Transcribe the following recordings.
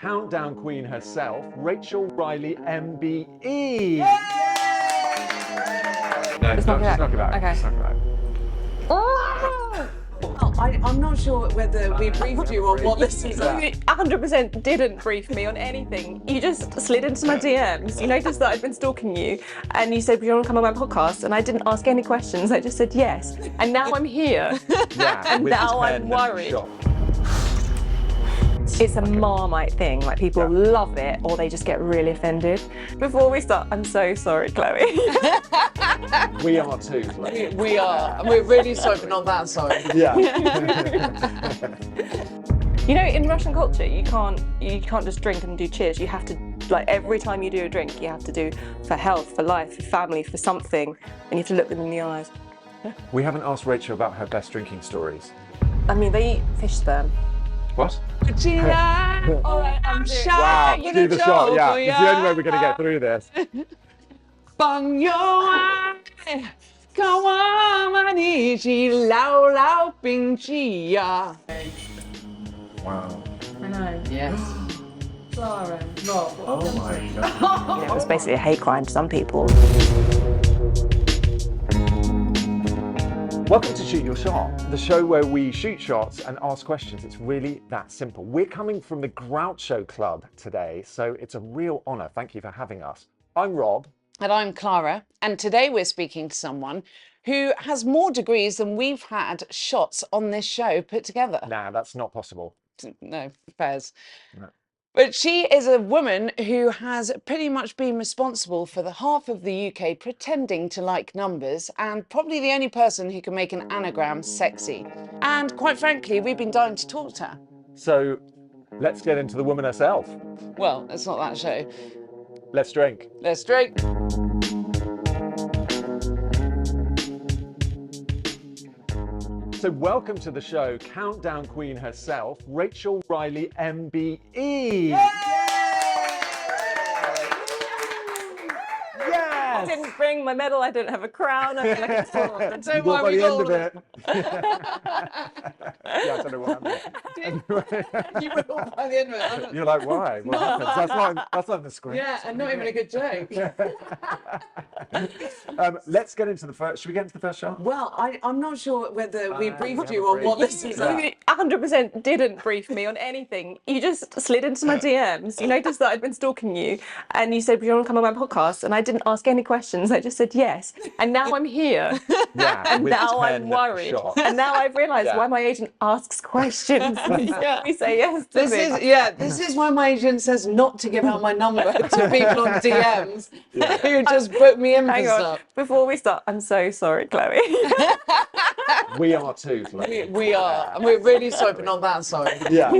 countdown queen herself, Rachel Riley MBE. No, It's not just correct. knock it back. Okay. Just knock it back. I'm not sure whether we briefed you on what this is. You 100% didn't brief me on anything. You just slid into my DMs. You noticed that I'd been stalking you, and you said, "Do you want to come on my podcast?" And I didn't ask any questions. I just said yes. And now I'm here. Yeah, And with now 10 I'm worried. shot. It's a Marmite thing. Like, people love it, or they just get really offended. Before we start, I'm so sorry, Chloe. We are too, Chloe. We are. And we're really sorry, but not that sorry. Yeah. You know, in Russian culture, you can't just drink and do cheers. You have to, like, every time you do a drink, you have to do for health, for life, for family, for something, and you have to look them in the eyes. We haven't asked Rachel about her best drinking stories. I mean, they eat fish sperm. What? All right, I'm shy. Wow, do the shot, yeah. It's the only way we're going to get through this. Bang your eye, come on, I need you, lao lao bing ji ya. Wow. I know. Yes. Clara. Oh my God. It was basically a hate crime to some people. Welcome to Shoot Your Shot, the show where we shoot shots and ask questions. It's really that simple. We're coming from the Groucho Club today, so it's a real honour. Thank you for having us. I'm Rob. And I'm Clara, and today we're speaking to someone who has more degrees than we've had shots on this show put together. Nah, that's not possible. No, Fez. No. But she is a woman who has pretty much been responsible for the half of the UK pretending to like numbers, and probably the only person who can make an anagram sexy. And quite frankly, we've been dying to talk to her. So let's get into the woman herself. Well, it's not that show. Let's drink. Let's drink. So welcome to the show, countdown queen herself, Rachel Riley MBE. I didn't bring my medal, I don't have a crown, I feel like it's all. Don't You got worry, by we the end got of it. Yeah, I don't know what happened. You were all by the end of it. You're like, why? What happened? That's not in the script. Yeah, and not even a good joke. Let's get into the first. Should we get into the first shot? Well, I'm not sure whether we briefed haven't you on what briefed this is. You 100% didn't brief me on anything. You just slid into my DMs. You noticed that I'd been stalking you, and you said, "Do you want to come on my podcast?" And I didn't ask any questions. I just said yes. And now I'm here. Yeah. And with now 10 I'm worried. shots. And now I've realised Yeah. why my agent asks questions. We say yes to me. This is why my agent says not to give out my number to people on DMs who just put me in for Hang on. stuff. Before we start, I'm so sorry, Chloe. We are too, Chloe. We are, and we're really sorry, but not that sorry. Yeah.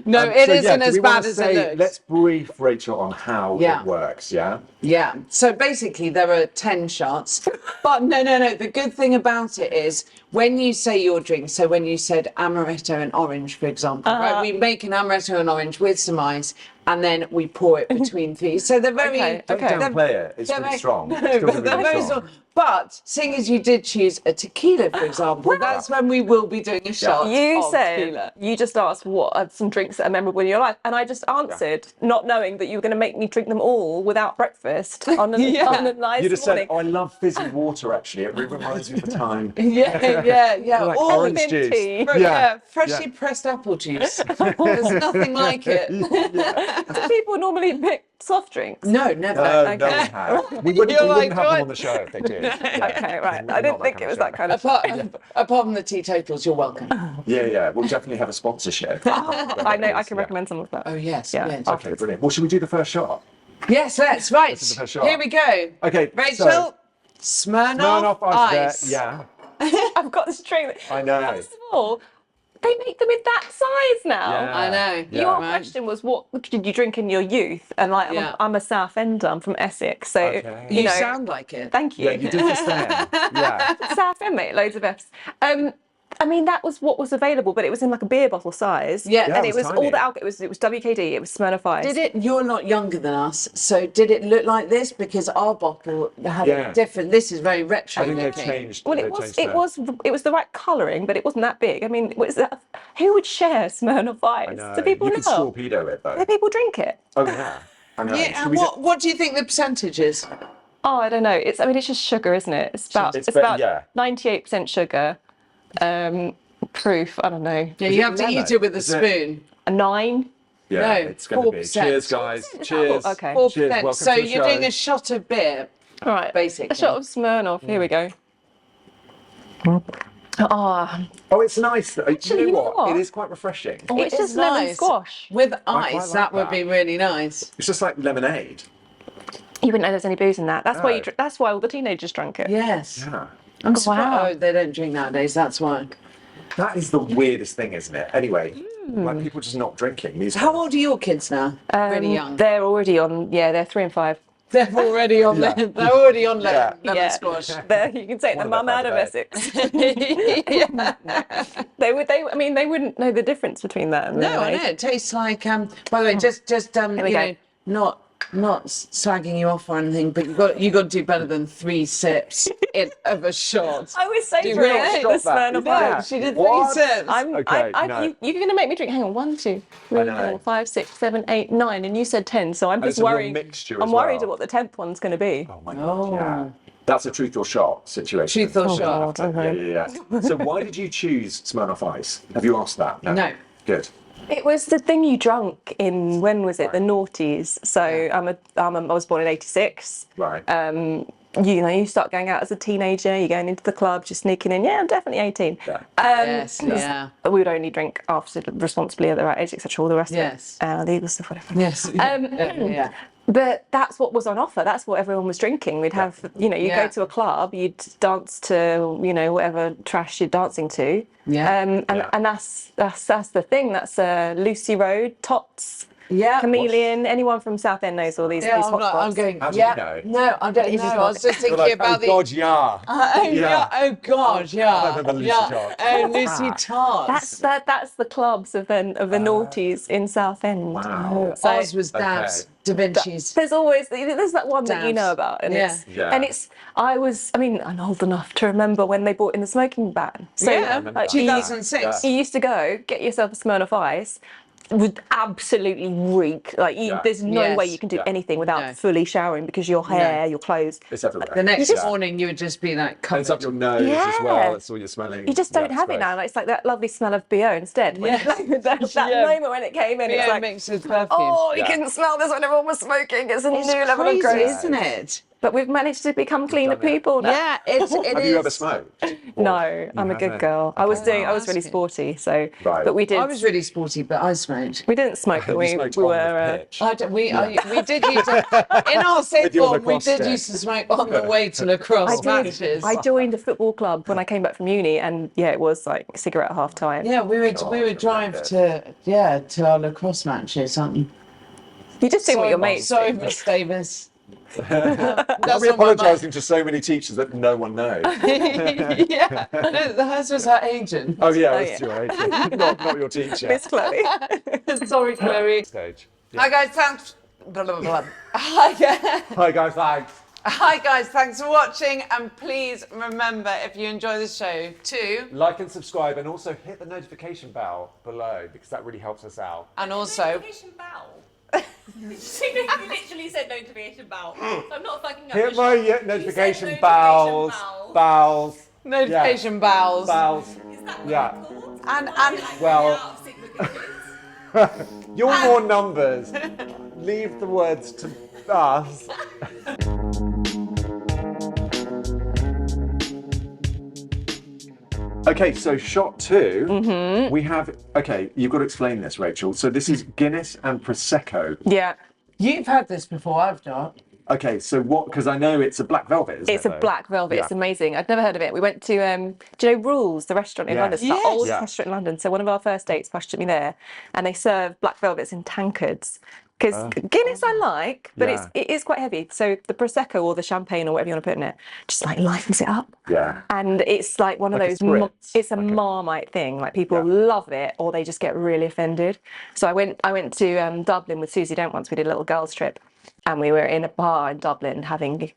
No, it so, isn't do as we wanna bad as say, it looks. Let's brief Rachel on how Yeah. it works, yeah? Yeah. So basically, there are 10 shots. But no. The good thing about it is when you say your drink, so when you said amaretto and orange, for example, right? We make an amaretto and orange with some ice, and then we pour it between these. So they're very. Okay, Don't okay. downplay it. It's they're really very- strong. No, It's still but they're really very strong. But seeing as you did choose a tequila, for example, that's when we will be doing a shot. You of said, tequila. you just asked what are some drinks that are memorable in your life, and I just answered, not knowing that you were going to make me drink them all without breakfast on a nice You just morning. said, oh, I love fizzy water, actually. It really reminds me of the time. Yeah. Like All orange mint juice. tea. Freshly pressed apple juice. There's nothing like it. Do people normally pick soft drinks? No, never. No, Okay. no one has. We wouldn't You're like, have them what? on the show if they did. Yeah. Okay, right. Not I didn't that think kind it was show. that kind of. Apart from the teetotals, you're welcome. Yeah. We'll definitely have a sponsorship. I know, I can recommend some of that. Oh, yes. Yeah. Yes, Okay, brilliant. Well, should we do the first shot? yes let's. Right. This is the first shot. Here we go. Okay, Rachel, so- Smirnoff Ice. Yeah, I've got this drink. I know. First of all, they make them in that size now. Yeah. I know. Yeah. Your Right. question was, what did you drink in your youth? And like, Yeah. I'm a South Ender, I'm from Essex, so Okay. you know. sound like it. Thank you. Yeah, you did just then. Yeah. South End, mate, loads of Fs. I mean, that was what was available, but it was in like a beer bottle size. Yeah. Yeah, and it it was was tiny. all the alcohol. It was WKD. It was Smirnoff Ice. Did it? You're not younger than us, so did it look like this? Because our bottle had a different. This is very retro. I think they've looking. changed. Well, they've it was changed it was the right colouring, but it wasn't that big. I mean, who would share Smirnoff Ice? I know. Do people You know? could torpedo it though. Do people drink it? Oh yeah. I know. Yeah. Should And we what do you think the percentage is? Oh, I don't know. I mean, it's just sugar, isn't it? It's about It's it's very- about yeah. 98% sugar. Proof, I don't know. Yeah, Is you it have to mellow? eat it with a Is it- spoon. A 9. Yeah, No, it's going to be. 4%. Cheers, guys. Cheers. Okay. 4%. Cheers. Welcome So to the you're show. doing a shot of beer. All right. Basically. A shot of Smirnoff. Here we go. Oh, Oh, it's nice. Actually, you know what? what? It is quite refreshing. it's It is just lemon nice. squash. With quite ice, like that would that. be really nice. It's just like lemonade. You wouldn't know there's any booze in that. That's why No. that's why all the teenagers drank it. Yes. Yeah. I'm surprised. Wow. Oh, they don't drink nowadays. That's why. That is the weirdest thing, isn't it? Anyway, like people just not drinking. These How old are your kids now? Really young. They're already on. Yeah, they're 3 and 5. They're already on. Yeah. They're already on Yeah. lemon squash. You can take the One of mum them out of by the Essex. I mean, they wouldn't know the difference between that and No, I lemonade. know. It tastes like. By the way, just we you go. know, not slagging you off or anything, but you got to do better than 3 sips of a shot. I was saying Do to we her, stop the Smirnoff that? Ice. She did What? 3 sips. Okay, no. You're going to make me drink. Hang on, 1, 2, 3, I know. 4, 5, 6, 7, 8, 9, and you said 10. So I'm And just it's a real worried. mixture I'm as worried well. at what the 10th one's going to be. Oh my god. Yeah. That's a truth or shot situation. Truth or shot. God, okay. Yeah. So why did you choose Smirnoff Ice? Have you asked that? No. Good. It was the thing you drunk in, when was it? The noughties. So I was born in 86. Right. You start going out as a teenager, you're going into the club, you're sneaking in. Yeah, I'm definitely 18. Yeah. Yes. Yeah. We would only drink after responsibly at the right age, etc. All the rest Yes. of it. Legal stuff, whatever. Yes. Yeah. But that's what was on offer. That's what everyone was drinking. We'd have, you'd Yeah. go to a club, you'd dance to, whatever trash you're dancing to. Yeah. And that's the thing. That's Lucy Road, Tots, Yeah. Chameleon. Anyone from Southend knows all these Yeah, hot I'm spots. going. How do yeah. you know? No, I don't know. I was just You're thinking like, about oh god, yeah. Oh God, yeah. remember Lucy yeah. Tots. Oh, Lucy Tots. That's the clubs of the noughties in Southend. Wow. So Ours was Dabs, Da Vinci's. there's that one that you Dabs. know about, and Yeah. I'm old enough to remember when they brought in the smoking ban. So Yeah, remember that. 2006. you used to go get yourself a Smirnoff Ice. Would absolutely reek. There's no Yes. way you can do Yeah. anything without No. fully showering because your hair, your clothes. It's everywhere. The next Yeah. morning, you would just be like And it's up covered. your nose as Yeah. well. That's all you're smelling. You just don't Yeah, have it's it great. now. Like, it's like that lovely smell of BO instead. When Yes. that Yeah. moment when it came in, it's Yeah, like, mixed with perfume. oh, you Yeah. couldn't smell this when everyone was smoking. It's a new level of crazy, grace. isn't it? But we've managed to become cleaner done it. people now. Yeah, it Have is. you ever smoked? No, I'm a good haven't? girl. I was Okay. I was really That's good. sporty, so Right. but we did. I was really sporty, but I smoked. We didn't smoke, but You we smoked we on were. the pitch. We did use to, in our sixth your form, we lacrosse did stick. used to smoke on the way to lacrosse matches. I joined a football club when I came back from uni, and yeah, it was like cigarette at half time. Yeah, we would drive to our lacrosse matches, aren't you? You just do what your mates do. Sorry, Miss Davis. I'll be not my apologising to so many teachers that no one knows. Yeah, no, hers was her agent. Oh yeah, Oh, that's your agent. not your teacher. Miss Chloe. Sorry, Chloe. Stage. Hi guys, thanks. Blah, blah, blah. Hi guys. Hi guys, thanks. Hi guys, thanks for watching, and please remember, if you enjoy the show, to Like and subscribe, and also hit the notification bell below because that really helps us out. and also Notification bell. She literally said notification bell. So I'm not fucking up. Hit the my shot. notification You said bells. bell. notification bells. Bells. Is that what Yeah. it's called? And Well- Out of sync with kids. Your more numbers. Leave the words to us. Okay, so shot 2, we have, okay, you've got to explain this, Rachel. So this is Guinness and Prosecco. Yeah, you've had this before, I've not. Okay, so what, because I know it's a black velvet, isn't it's it? a though? black velvet. Yeah. It's amazing. I'd never heard of it. We went to, do you know Rules, the restaurant in Yes. London? It's the Yes. oldest Yeah. restaurant in London. So one of our first dates, Pash took me there, and they serve black velvets in tankards. Because Guinness I like, but Yeah. it is quite heavy. So the Prosecco or the champagne or whatever you want to put in it, just like lightens it up. Yeah. And it's like one of Like a those, spritz, it's a like a- Marmite thing. Like people Yeah. love it or they just get really offended. So I went to Dublin with Susie Dent once. We did a little girls trip and we were in a bar in Dublin having,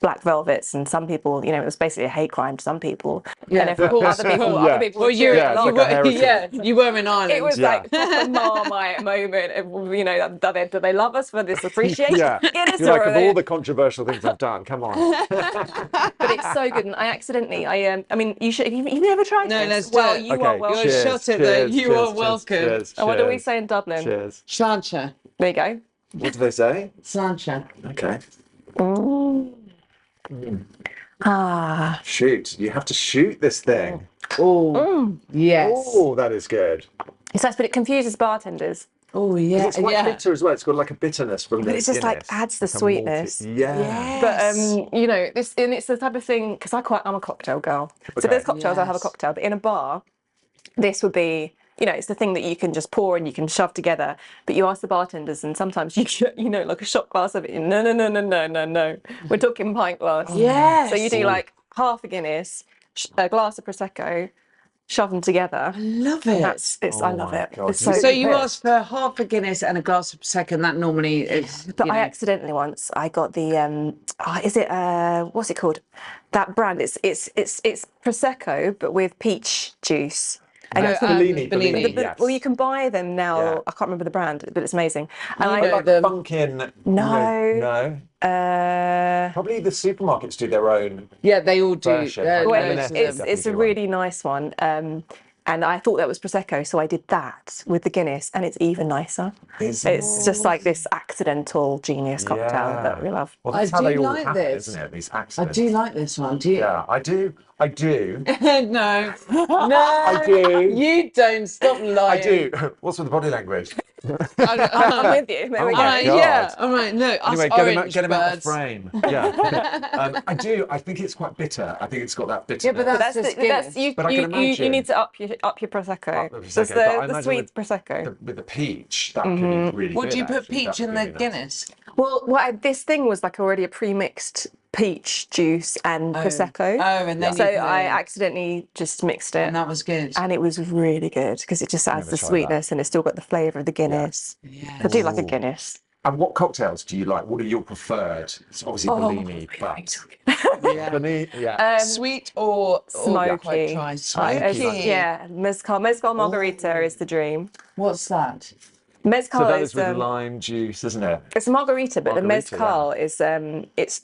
black velvets, and some people, it was basically a hate crime to some people. Yeah, and of course. other people Yeah. were Well, cheering Yeah, it's along. like a heretic. yeah, you were in Ireland. It was Yeah. like proper Marmite moment. Do they love us for this appreciation? Yeah. Guinness, You're like, or of are they- all the controversial things I've done, come on. But it's so good, and I mean, you should. You've never tried No, this. let's do well, it. you Okay, are welcome. You're shot at there. You are welcome. Cheers, And what do we cheers, say in Dublin? Cheers. Sláinte. There you go. What do they say? Sláinte. Okay. Ah, Shoot. You have to shoot this thing. Oh, yes. Oh, that is good. it's nice, but it confuses bartenders. Oh, yeah. It's quite bitter as well. It's got like a bitterness from the But it's just like Guinness. adds the Like a sweetness. malty- Yeah. But it's the type of thing because I'm a cocktail girl. So Okay. if there's cocktails, I'll have a Yes. cocktail. But in a bar, this would be. It's the thing that you can just pour and you can shove together. But you ask the bartenders, and sometimes you get, like a shot glass of it. No. We're talking pint glass. Yes. So you do like half a Guinness, a glass of Prosecco, shove them together. Love it. I love my it. God. It's so So you good. asked for half a Guinness and a glass of Prosecco, and that normally is. But I accidentally once I got the what's it called? That brand. It's Prosecco but with peach juice. And That's it's- Bellini. Bellini. Yes. Well, you can buy them now. Yeah. I can't remember the brand, but it's amazing. And You I know Like the- Funkin'. No. No. Probably the supermarkets do their own. Yeah, they all do. Version. loads Well, of M&S them. it's definitely a do really nice one. And I thought that was Prosecco, so I did that with the Guinness, and it's even nicer. Is It's just like this accidental genius cocktail that we love. Well, that's I how do they all like happen, this. isn't it? These I accidents. do like this one. Do you? Yeah, I do. I do. No. No. I do. You don't. Stop lying. I do. What's with the body language? I'm with you. There we Oh go. All right, God. yeah. All right. No. Us Anyway, orange get him out of birds. frame. Yeah. I do. I think it's quite bitter. I think it's got that bitterness. Yeah, but That's just that's you. But I can You imagine- need to up your prosecco. Up the That's Prosecco, but I the imagine sweet with prosecco. with the peach, that could be really Would good. you put actually. peach That in could the be nice. Guinness? Well, this thing was like already a pre-mixed peach juice and prosecco. Oh, and then so you put I it in. accidentally just mixed it, And that was good. and it was really good because it just adds never the tried sweetness and it's still got the flavour of the Guinness. I do like a Guinness. And what cocktails do you like? What are your preferred? It's obviously Bellini, but Yeah. Bellini, yeah. Sweet or Smoky. quite dry? Smoky. Yeah, mezcal margarita is the dream. What's that? Mezcal So that is is with lime juice, isn't it? it's a margarita, but Margarita, the mezcal is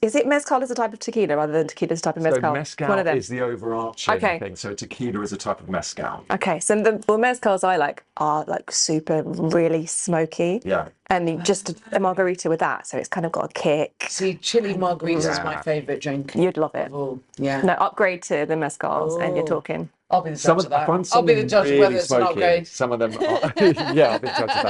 is it mezcal as a type of tequila rather than tequila as a type of mezcal? So mezcal One of them. is the overarching Okay. thing. So tequila is a type of mezcal. Okay, so the mezcals I like are like super really smoky. Yeah. And just a margarita with that, so it's kind of got a kick. See, chili margarita is my Yeah. favourite drink. You'd love it. Oh, yeah. No, upgrade to the mezcals, and you're talking. I'll be the judge Some of of, that. I find I'll be some the judge really of whether it's not smoky. great. Some of them are, yeah, I'll be the judge of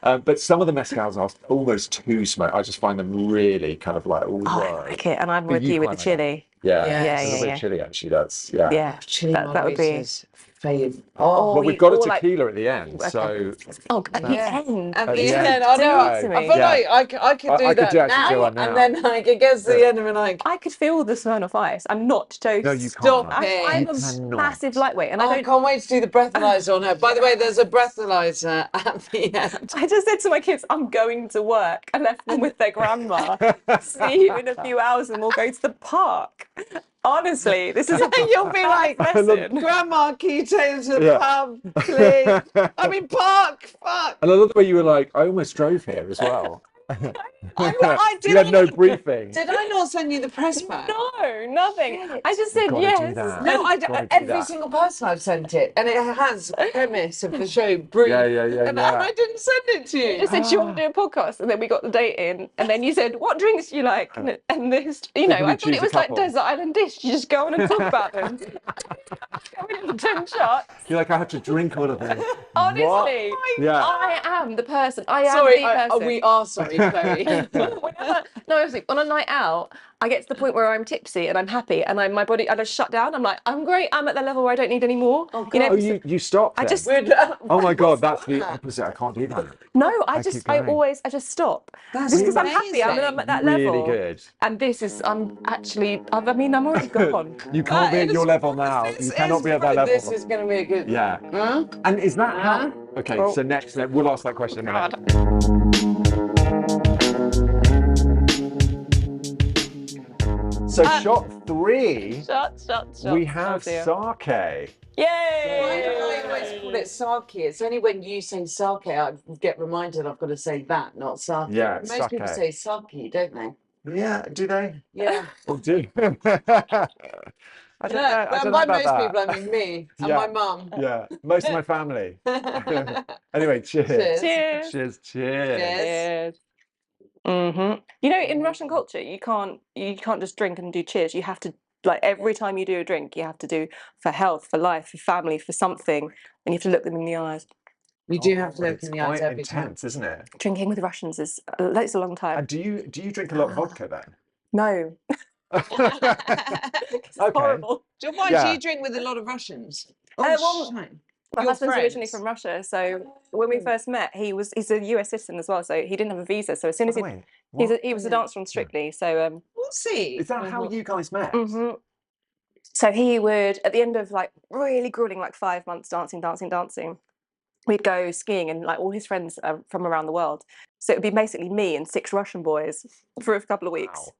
that. But some of the mezcals are almost too smoky. I just find them really kind of like, oh, I like it, and I'm with you you with the quite like chili. yeah, Yeah, it's a little yeah, bit yeah. chilly actually. That's, yeah. Yeah, Chili that would be. margaritas. Fave. Oh, Well, we've got a or like- tequila at the end, so Oh, at the end. at At the the end, end. I Do know. it to I me. feel Yeah. like I could do I could that actually now, do one now. and then like it gets to the end and I'm like, I could feel the Smirnoff Ice. I'm not joking. no, you Stop can't. it. I'm You a cannot. massive lightweight, and oh, I I don't. can't wait to do the breathalyzer on her. By the way, there's a breathalyzer at the end. I just said to my kids, I'm going to work. I left them with their grandma. See you in a few hours and we'll go to the park. Honestly, this is a You'll be like, lesson. Grandma, can you take us to the Yeah. pub, please? I mean, park, fuck. And I love the way you were like, I almost drove here as well. I You had no briefing. Did I not send you the press back? No, nothing. I just said Gotta yes. do that. No, Gotta do every that. single person I've sent it, and it has a premise of the show, brief. Yeah, and yeah. I didn't send it to you. You just said, do you want to do a podcast? And then we got the date in. And then you said, what drinks do you like? And this, Probably I thought choose it a was like couple. Desert Island Dish. You just go on and talk about them. Coming in 10 shots. You're like, I have to drink all of them. Honestly, Yeah. I am the person. I am Sorry, the person. we are sorry. Chloe. No, honestly, on a night out, I get to the point where I'm tipsy and I'm happy and my body, and I shut down. I'm like, I'm great. I'm at the level where I don't need any more. Oh, You know, Oh, you stopped I then? just Oh my God, that's the opposite. I can't do that. no, I keep going. just stop. That's Just because I'm happy, I'm amazing. at that Really level. good. And this is, I'm actually, I mean, I'm already gone. You can't be at your level now. You cannot be at that level. This is going to be a good. Yeah. Huh? And is that how? Okay, Oh. so next, we'll ask that question in a minute. So shot 3, Shut. we have dear. sake. Why Yay! do I always call it sake? It's only when you say sake I get reminded I've got to say that, not sake. Yeah, Most people say sake. sake, don't they? Yeah, do they? Yeah. Or do? I don't know. I don't know by about most that. people, I mean me and Yeah. my mum. Yeah, most of my family. Anyway, cheers. Cheers. Cheers. Cheers. Cheers. You know, in Russian culture, you can't just drink and do cheers. You have to, like, every time you do a drink, you have to do for health, for life, for family, for something, and you have to look them in the eyes. You do have to look It's in the eyes quite every time. intense, isn't it? Drinking with Russians is it's a long time. And do you drink a lot of vodka then? No, it's horrible. Why Yeah. do you drink with a lot of Russians? well, shame. My Your husband's originally friends? from Russia, so when we first met, he's a US citizen as well, so he didn't have a visa. So as soon as Wait, he was a dancer on Strictly, so We'll see. is that how you guys met? so he would, at the end of like really grueling like 5 months dancing, we'd go skiing, and like all his friends are from around the world. So it would be basically me and 6 Russian boys for a couple of weeks. Wow.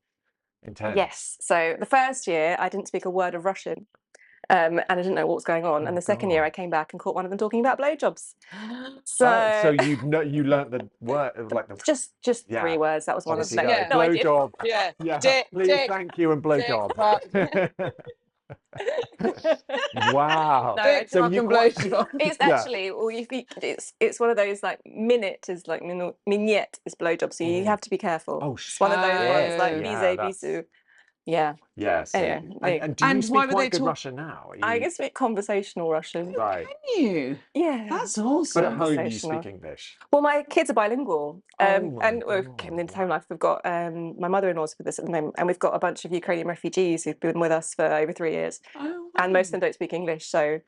Intense. Yes. So the first year I didn't speak a word of Russian. And I didn't know what was going on. And the second year I came back and caught one of them talking about blowjobs. So you learnt the word of like the just Yeah. 3 words. That was one of obviously them. Yeah. No, I did. blowjob. Yeah. Yeah. Dick, Please, dick, thank you, and blowjob. fuck. Wow. No, Dick, So fuck, you and quite- blowjob. It's Yeah. actually, well, it's one of those like minute is like minette is blowjob, so you have to be careful. Oh, It's one of those ones like shit. bise, Yeah, that's- bisu. Yeah, Yes. Anyway, And do you And speak why were they quite good talk- Russian now? Are I you- can speak conversational Russian. Right. You. Yeah, That's But awesome. at home you Conversational. speak English. well, my kids are bilingual, Oh my and we've came into God. home life. We've got my mother-in-law's with us at the moment, and we've got a bunch of Ukrainian refugees who've been with us for over 3 years, Oh, and most of them don't speak English, so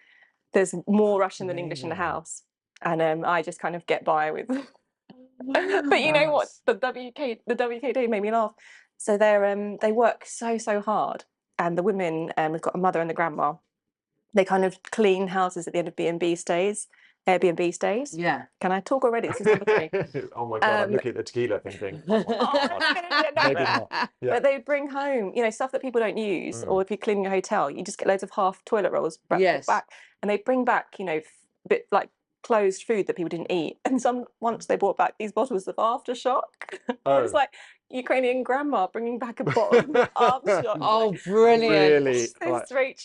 there's more Russian than English in the house, and I just kind of get by with. But you know what? The WKD made me laugh. So they work so hard, and the women, we've got a mother and a grandma. They kind of clean houses at the end of Airbnb stays. Yeah. Can I talk already? This is number 3. Oh my God, I'm looking at the tequila thinking. Oh, I'm gonna do it now. Maybe not. Yeah. But they bring home, stuff that people don't use, or if you're cleaning a hotel, you just get loads of half toilet rolls Yes. back, and they bring back, bit like closed food that people didn't eat. And once they brought back these bottles of aftershock. Oh. It's like Ukrainian grandma bringing back a bottle of aftershock. Oh, brilliant. Really? So like- strange.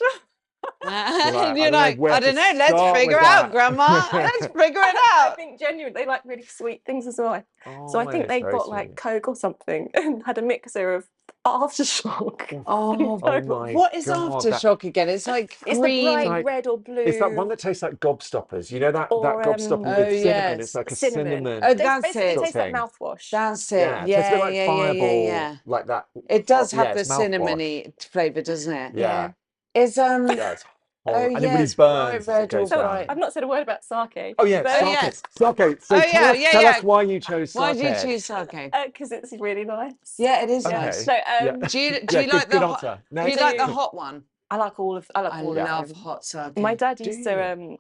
You're I like, don't know where I to don't know, let's start figure with out, that. Grandma. Let's figure it I out. think genuinely they like really sweet things as well. Oh, So I think it's they very got sweet. like Coke or something and had a mixer of aftershock. Oh, Oh my what is God, aftershock again? It's like It's green. the bright like- red or blue. It's that one that tastes like gobstoppers. You know that Or, gobstopper Oh, with cinnamon? yes. It's like a Cinnamon. cinnamon. Oh, It that's basically it. tastes like thing. mouthwash. That's it. yeah, Yeah, tastes a bit like yeah, Fireball, yeah. like that. It does Yeah, have the it's mouthwash. cinnamony flavour, doesn't it? Yeah. Is Yeah, it's horrible. Oh, and it really yes, bright burns as red it goes or So down. bright. I've not said a word about sake. Oh yeah, Oh, sake. yes. Sake. So Oh, tell yeah, us why you chose sake. why do you choose sake? Because it's really nice. Yeah, it is Okay. nice. So Yeah. Do you Yeah, like good the answer. hot? No, Do you do like the you- hot one? I like all of I them. love hot sake. My dad Do used you? to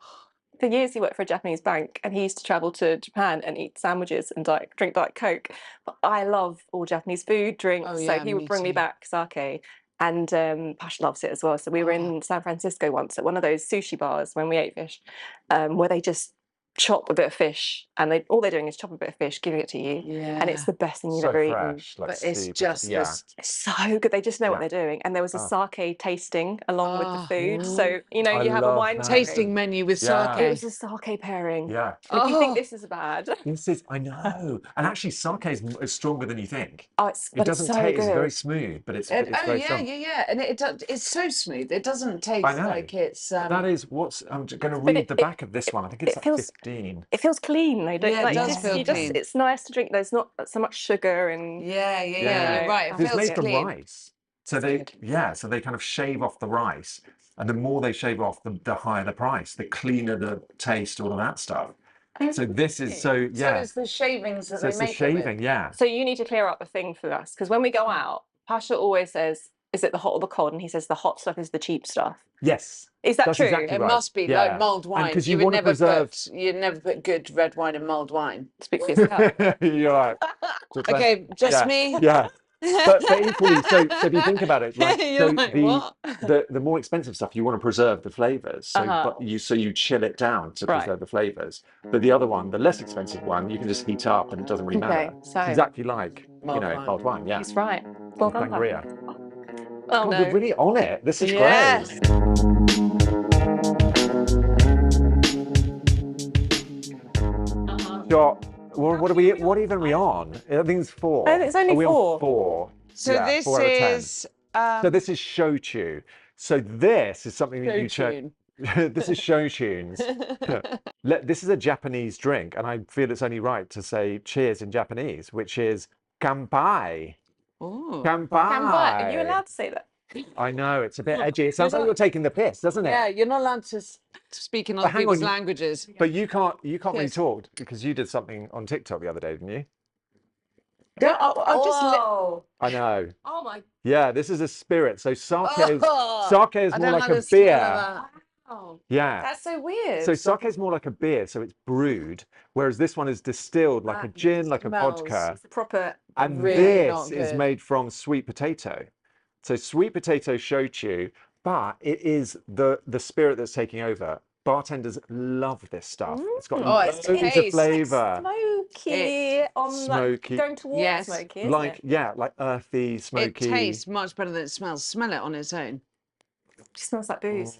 for years he worked for a Japanese bank, and he used to travel to Japan and eat sandwiches and drink Diet Coke. But I love all Japanese food, drinks, Oh, so yeah, he would me bring me too. back sake. And Pash loves it as well. So we were in San Francisco once at one of those sushi bars when we ate fish, where they just chop a bit of fish, and all they're doing is chop a bit of fish, giving it to you, Yeah. and it's the best thing you've so ever eaten. fresh. Like But it's super- just yeah. this. It's so good. They just know what Yeah. they're doing. And there was a sake tasting along with the Oh. food. So, I you have a love wine that. Tasting menu with Yeah. pairing. It sake. was a sake pairing. Yeah. And if you Oh. think this is bad, This is, I know. And actually, sake is stronger than you think. oh, It but doesn't it's so taste, good. it's very smooth, but it's Oh very yeah, strong. yeah. And it's so smooth. It doesn't taste I know. like it's. That is what's, I'm going to But read the back of this one. I think it's It like feels pristine. It feels clean. Though, don't Yeah, it like, does you just, feel you just, clean. it's nice to drink. There's not so much sugar and Yeah. Yeah. You're right. It It's feels made from clean. rice. So so they kind of shave off the rice, and the more they shave off, the higher the price, the cleaner the taste, all of that stuff. So this is So it's the shavings that So they it's the make shaving, yeah. So you need to clear up the thing for us because when we go out, Pasha always says, "Is it the hot or the cold?" And he says the hot stuff is the cheap stuff. Yes. Is that That's true? exactly It right. must be Yeah. like mulled And wine. 'cause You you would wanna never preserve- you'd never put good red wine in mulled wine. Speak for yourself. You're right. Okay, just Yeah. me. Yeah. But equally, so if you think about it, like, You're so like, the, what? the more expensive stuff, you want to preserve the flavors. So but you chill it down to Right. preserve the flavors. But the other one, the less expensive one, you can just heat up and it doesn't really matter. Okay, so- It's exactly like Mulled wine. mulled wine, yeah. He's right. Well done, Sangria. Oh God, no. we're really on it. This is Yes. great. Shot. Well, what even are we on? I think it's 4. I think it's only Are we 4. on 4? So Yeah, this 4 out of 10. is So this is Shochu. So this is something that you check. Shochu. This is Shochuns. This is a Japanese drink, and I feel it's only right to say cheers in Japanese, which is kanpai. Ooh. Kanpai. Are you allowed to say that? I know, it's a bit edgy. It sounds like you're taking the piss, doesn't it? Yeah, you're not allowed to speak in other hang people's on, languages. But you can't really Yes. talk because you did something on TikTok the other day, didn't you? Yeah, I'll just Whoa. I know. Oh my. Yeah, this is a spirit. So sake is Oh, sake is I more don't like a understand beer. that. Oh. Yeah. That's so weird. So sake is more like a beer, so it's brewed, whereas this one is distilled like a gin, like a smells vodka. It's a proper. And really this not is good. made from sweet potato. So sweet potato shochu, but it is the spirit that's taking over. Bartenders love this stuff. It's got Oh, it's loads of taste. flavour. Smoky on Smoky. like going towards Yes. smoky, isn't Like, it? yeah, like earthy, smoky. It tastes much better than it smells. Smell it on its own. It smells like booze.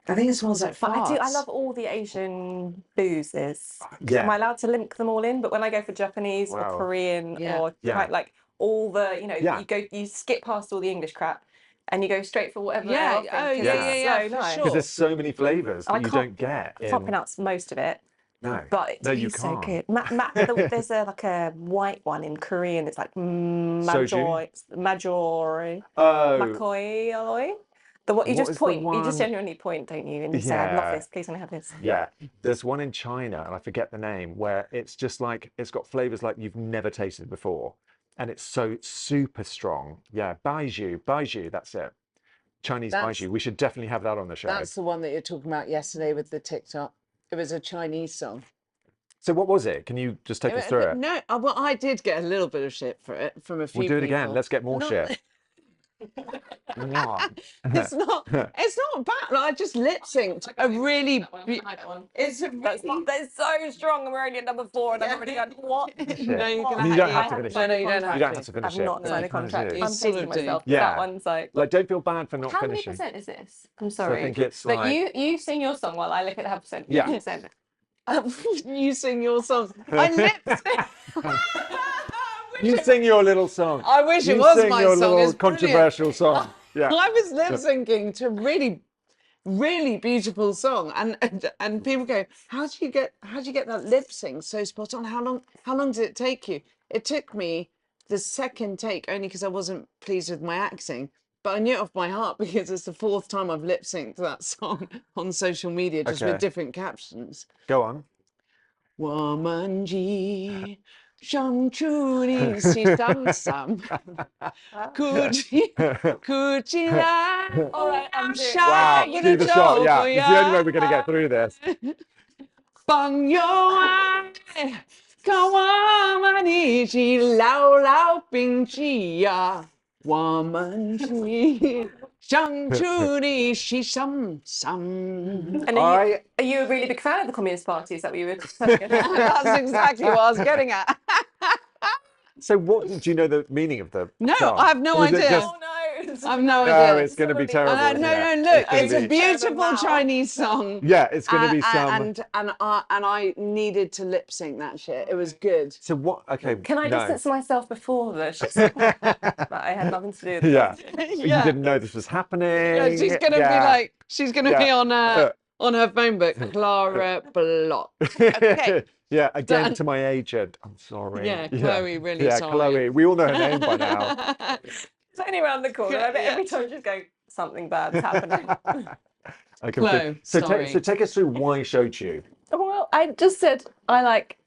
I think it smells like But farts. I love all the Asian boozes. Yeah. Am I allowed to link them all in? But when I go for Japanese Wow. or Korean Yeah. or Yeah. quite like all the, Yeah. you skip past all the English crap and you go straight for whatever Yeah, they're offering, oh, 'cause yeah, it's yeah, so for nice. sure. Because there's so many flavours that I you can't- don't get. I can't in- pronounce most of it, No. but it No, you tastes so can't. good. There's like a white one in Korean. It's like Soju? Majori. Oh, Makoi. The what you What just is the point, you just one- genuinely point, don't you? And you say, "I love Yeah. this. Please, can I have this?" yeah. There's one in China, and I forget the name, where it's just like, it's got flavours like you've never tasted before. And it's so super strong. Yeah, Baiju, that's it. Chinese That's- Baiju. We should definitely have that on the show. That's the one that you're talking about yesterday with the TikTok. It was a Chinese song. So what was it? Can you just take us through it? No, well, I did get a little bit of shit for it from a few We'll do it again. people. Let's get more No. shit. Mwah. It's not bad. Like, I just lip synced a really. It's a That's so strong, and we're only at number 4, and I've already gone, what? No, you can You don't have to finish No, it. you don't have You don't to. have to finish I've it. not signed a You kinda contract. do. I'm sort pacing of do. myself. Yeah. That one's like. Like, don't feel bad for not How many finishing. percent is this? I'm So sorry. I think it's But like, you sing your song while I look at the percent. Yeah. Percent. You sing your song. I lip sync. you sing your little song. I wish it You was sing my your song. little It's brilliant. controversial song. Yeah. I was lip syncing to a really, really beautiful song, and people go, how do you get that lip sync so spot on? How long did it take you? It took me the second take only because I wasn't pleased with my acting, but I knew it off by heart because it's the 4th time I've lip synced that song on social media, just Okay. with different captions. Go on. 我们一相处的是当上，哭泣来。 All right, I'm doing Wow, Shine do the shot. Yeah, it's the only way way we're going to get through this. 朋友啊，跟我们一起牢牢并记呀，我们是相处的是sam sam. And are you a really big fan of the Communist Party? Is that what you were saying? That's exactly what I was getting at. So what, do you know the meaning of the No, song? I have no Or is it idea. just- Oh no! I have no No, idea. it's going to be terrible. No, isn't no, it? look, gonna it's a be- beautiful Terrible. Chinese song. Yeah, it's going to be some. And I needed to lip sync that shit. It was good. So what? Okay. Can I no. distance myself before the shit? But I had nothing to do with it. Yeah. Yeah. You didn't know this was happening. Yeah, she's gonna be Yeah. like, she's gonna be Yeah. on on her phone book, Clara Block. Okay. Yeah, again Done. to my agent. I'm sorry. Yeah, Chloe, really yeah, sorry. Chloe. We all know her name by now. It's only around the corner. I bet every time she's going, something bad's happening. I can Chloe, so, sorry. so take us through why Shochu. Well, I just said I like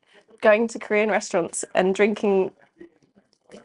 going to Korean restaurants and drinking.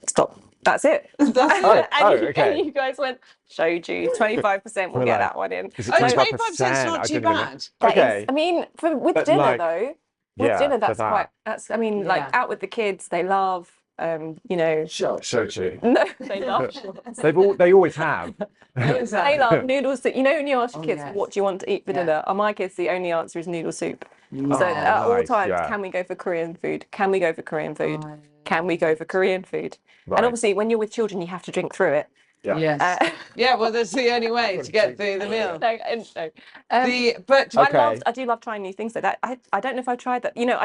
Stop. That's it. That's Oh, okay. And you guys went, Shochu, 25%, we'll We're get like, that one in. Is it Oh, 25%? 25%'s not I too didn't even- bad. That Okay. is- I mean, with But dinner like, though, with yeah, dinner, for that's that. quite, I mean, like Yeah. out with the kids, they love, you know, Shochu. no, they love shorts. They always have. They love noodles. That, you know, when you ask your kids, yes. what do you want to eat for Yeah. dinner? On my kids, the only answer is noodle soup. Oh, So at all nice, times, yeah. can we go for Korean food? Can we go for Korean food? Oh, Can we go for Korean food? Right. And obviously, when you're with children, you have to drink through it. Yeah. Yes. Yeah, well, that's the only way to get through the meal. No, no. But Okay. I do love trying new things like that. I don't know if I've tried that. You know,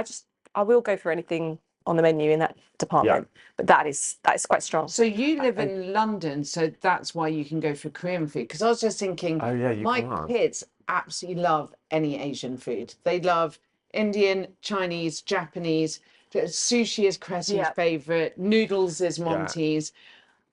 I will go for anything on the menu in that department. But that is quite strong. so you live in London, so that's why you can go for Korean food. Because I was just thinking, Oh, yeah, you my can. kids absolutely love any Asian food. They love Indian, Chinese, Japanese. Sushi is Cressy's Yeah. favourite. Noodles is Monty's.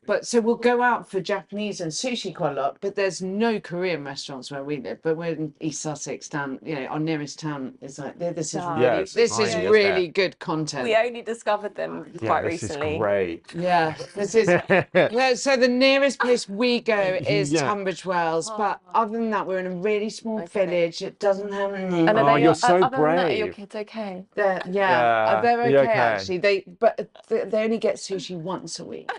But so we'll go out for Japanese and sushi quite a lot, but there's no Korean restaurants where we live. But we're in East Sussex, down, you know, our nearest town is like, this is Yeah. really, Yeah, it's this tiny, is isn't really it? good content. We only discovered them Yeah, quite this recently. is great. Yeah, this is. Yeah, so the nearest place we go is Yeah. Tunbridge Wells, but other than that, we're in a really small village. It doesn't have any. And Oh, are they, you're so other than that, are your brave. kids okay? They're, Yeah, they're okay, you're okay. actually. They only get sushi once a week.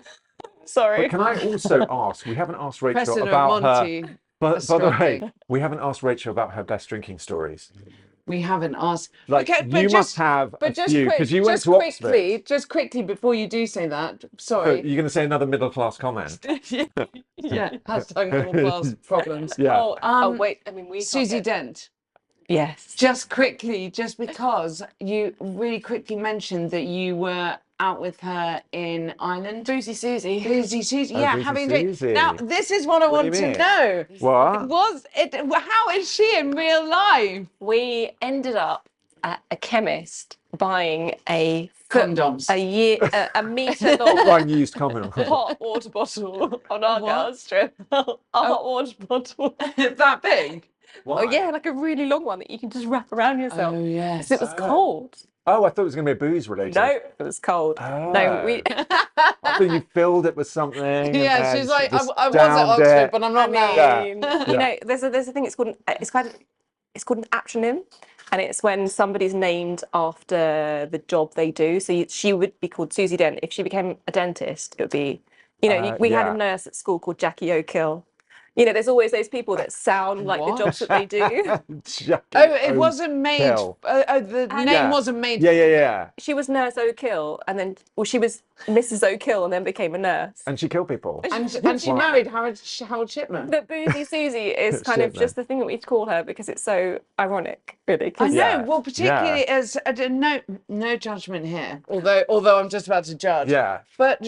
Sorry. But can I also ask? We haven't asked Rachel Preston and about Monty. her. But by the way, struggling. we haven't asked Rachel about her best drinking stories. We haven't asked. Like Okay, but you just- must have a But just few quick, because you went just to quickly, Oxford. just quickly before you do say that. Oh, Sorry. you're going to say another middle class comment. Yeah. Hashtag middle class problems. Yeah. Oh, wait. I mean, we can't Susie get- Dent. Yes. Just quickly, just because you really quickly mentioned that you were out with her in Ireland. Boozy Susie. Boozy Susie, Oh, yeah, Boozy having drink. Susie. Now, this is what I What do want you to mean? know. What? How is she in real life? We ended up at a chemist buying a Condoms. a meter long Buying used comment. hot water bottle on our What? girls trip. A hot water bottle. That big? Oh yeah, like a really long one that you can just wrap around yourself. yes. 'Cause it was cold. Oh, I thought it was going to be booze related. No, it was cold. No, we. I thought you filled it with something. and Yeah, then she's like, just I was at downed Oxford, it. but I'm not now. Yeah. You know, there's a thing. It's called an acronym, and it's when somebody's named after the job they do. So she would be called Susie Dent. If she became a dentist, it would be, you know, we had yeah. a nurse at school called Jackie O'Kill. You know, there's always those people that sound like the jobs that they do. Jackie Oh, it wasn't made. O'Kill. The name Yeah. wasn't made. Yeah. She was Nurse O'Kill, and then she was Mrs. O'Kill, and then became a nurse. And she killed people. And she Wow. married Harold Shipman. But Boozy Susie is kind of Shit, just the thing that we call her because it's so ironic, really. 'cause- I know. Yeah. Well, particularly as no judgment here. Although I'm just about to judge. Yeah. But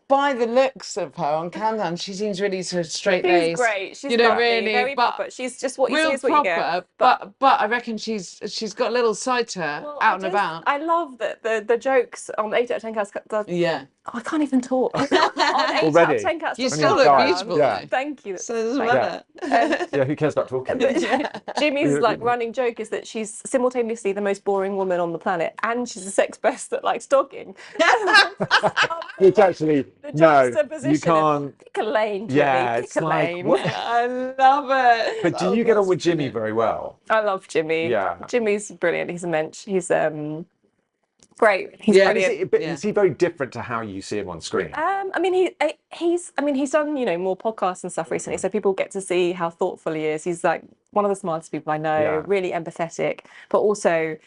by the looks of her on Countdown, she seems really sort of straight She's laced. great. She's you know, lovely, really, very but proper. She's just what you see real is what you get. proper. But I reckon she's got a little side to her, Well, out and about. I love that the jokes on 8 out of 10 cats. Yeah. I can't even talk. On 8 out Already? of 10 cats. You does still Countdown. look guy. beautiful Yeah. though. Thank you. So does Thank Retta. Yeah, who cares about talking? Jimmy's like running joke is that she's simultaneously the most boring woman on the planet and she's a sex pest that likes talking. Which actually, The no, you juxtaposition can't. Pick a lane, Jimmy. Yeah, Pick it's a like, lane. what- I love it. But do you get on with Jimmy very well? I love Jimmy. Yeah. Jimmy's brilliant. He's a mensch. He's great. He's Yeah. brilliant. But is he very different to how you see him on screen? I mean, he's done, you know, more podcasts and stuff recently, so people get to see how thoughtful he is. He's like one of the smartest people I know, Yeah. really empathetic, but also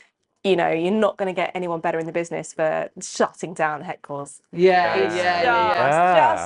you know, you're not going to get anyone better in the business for shutting down heckles. Just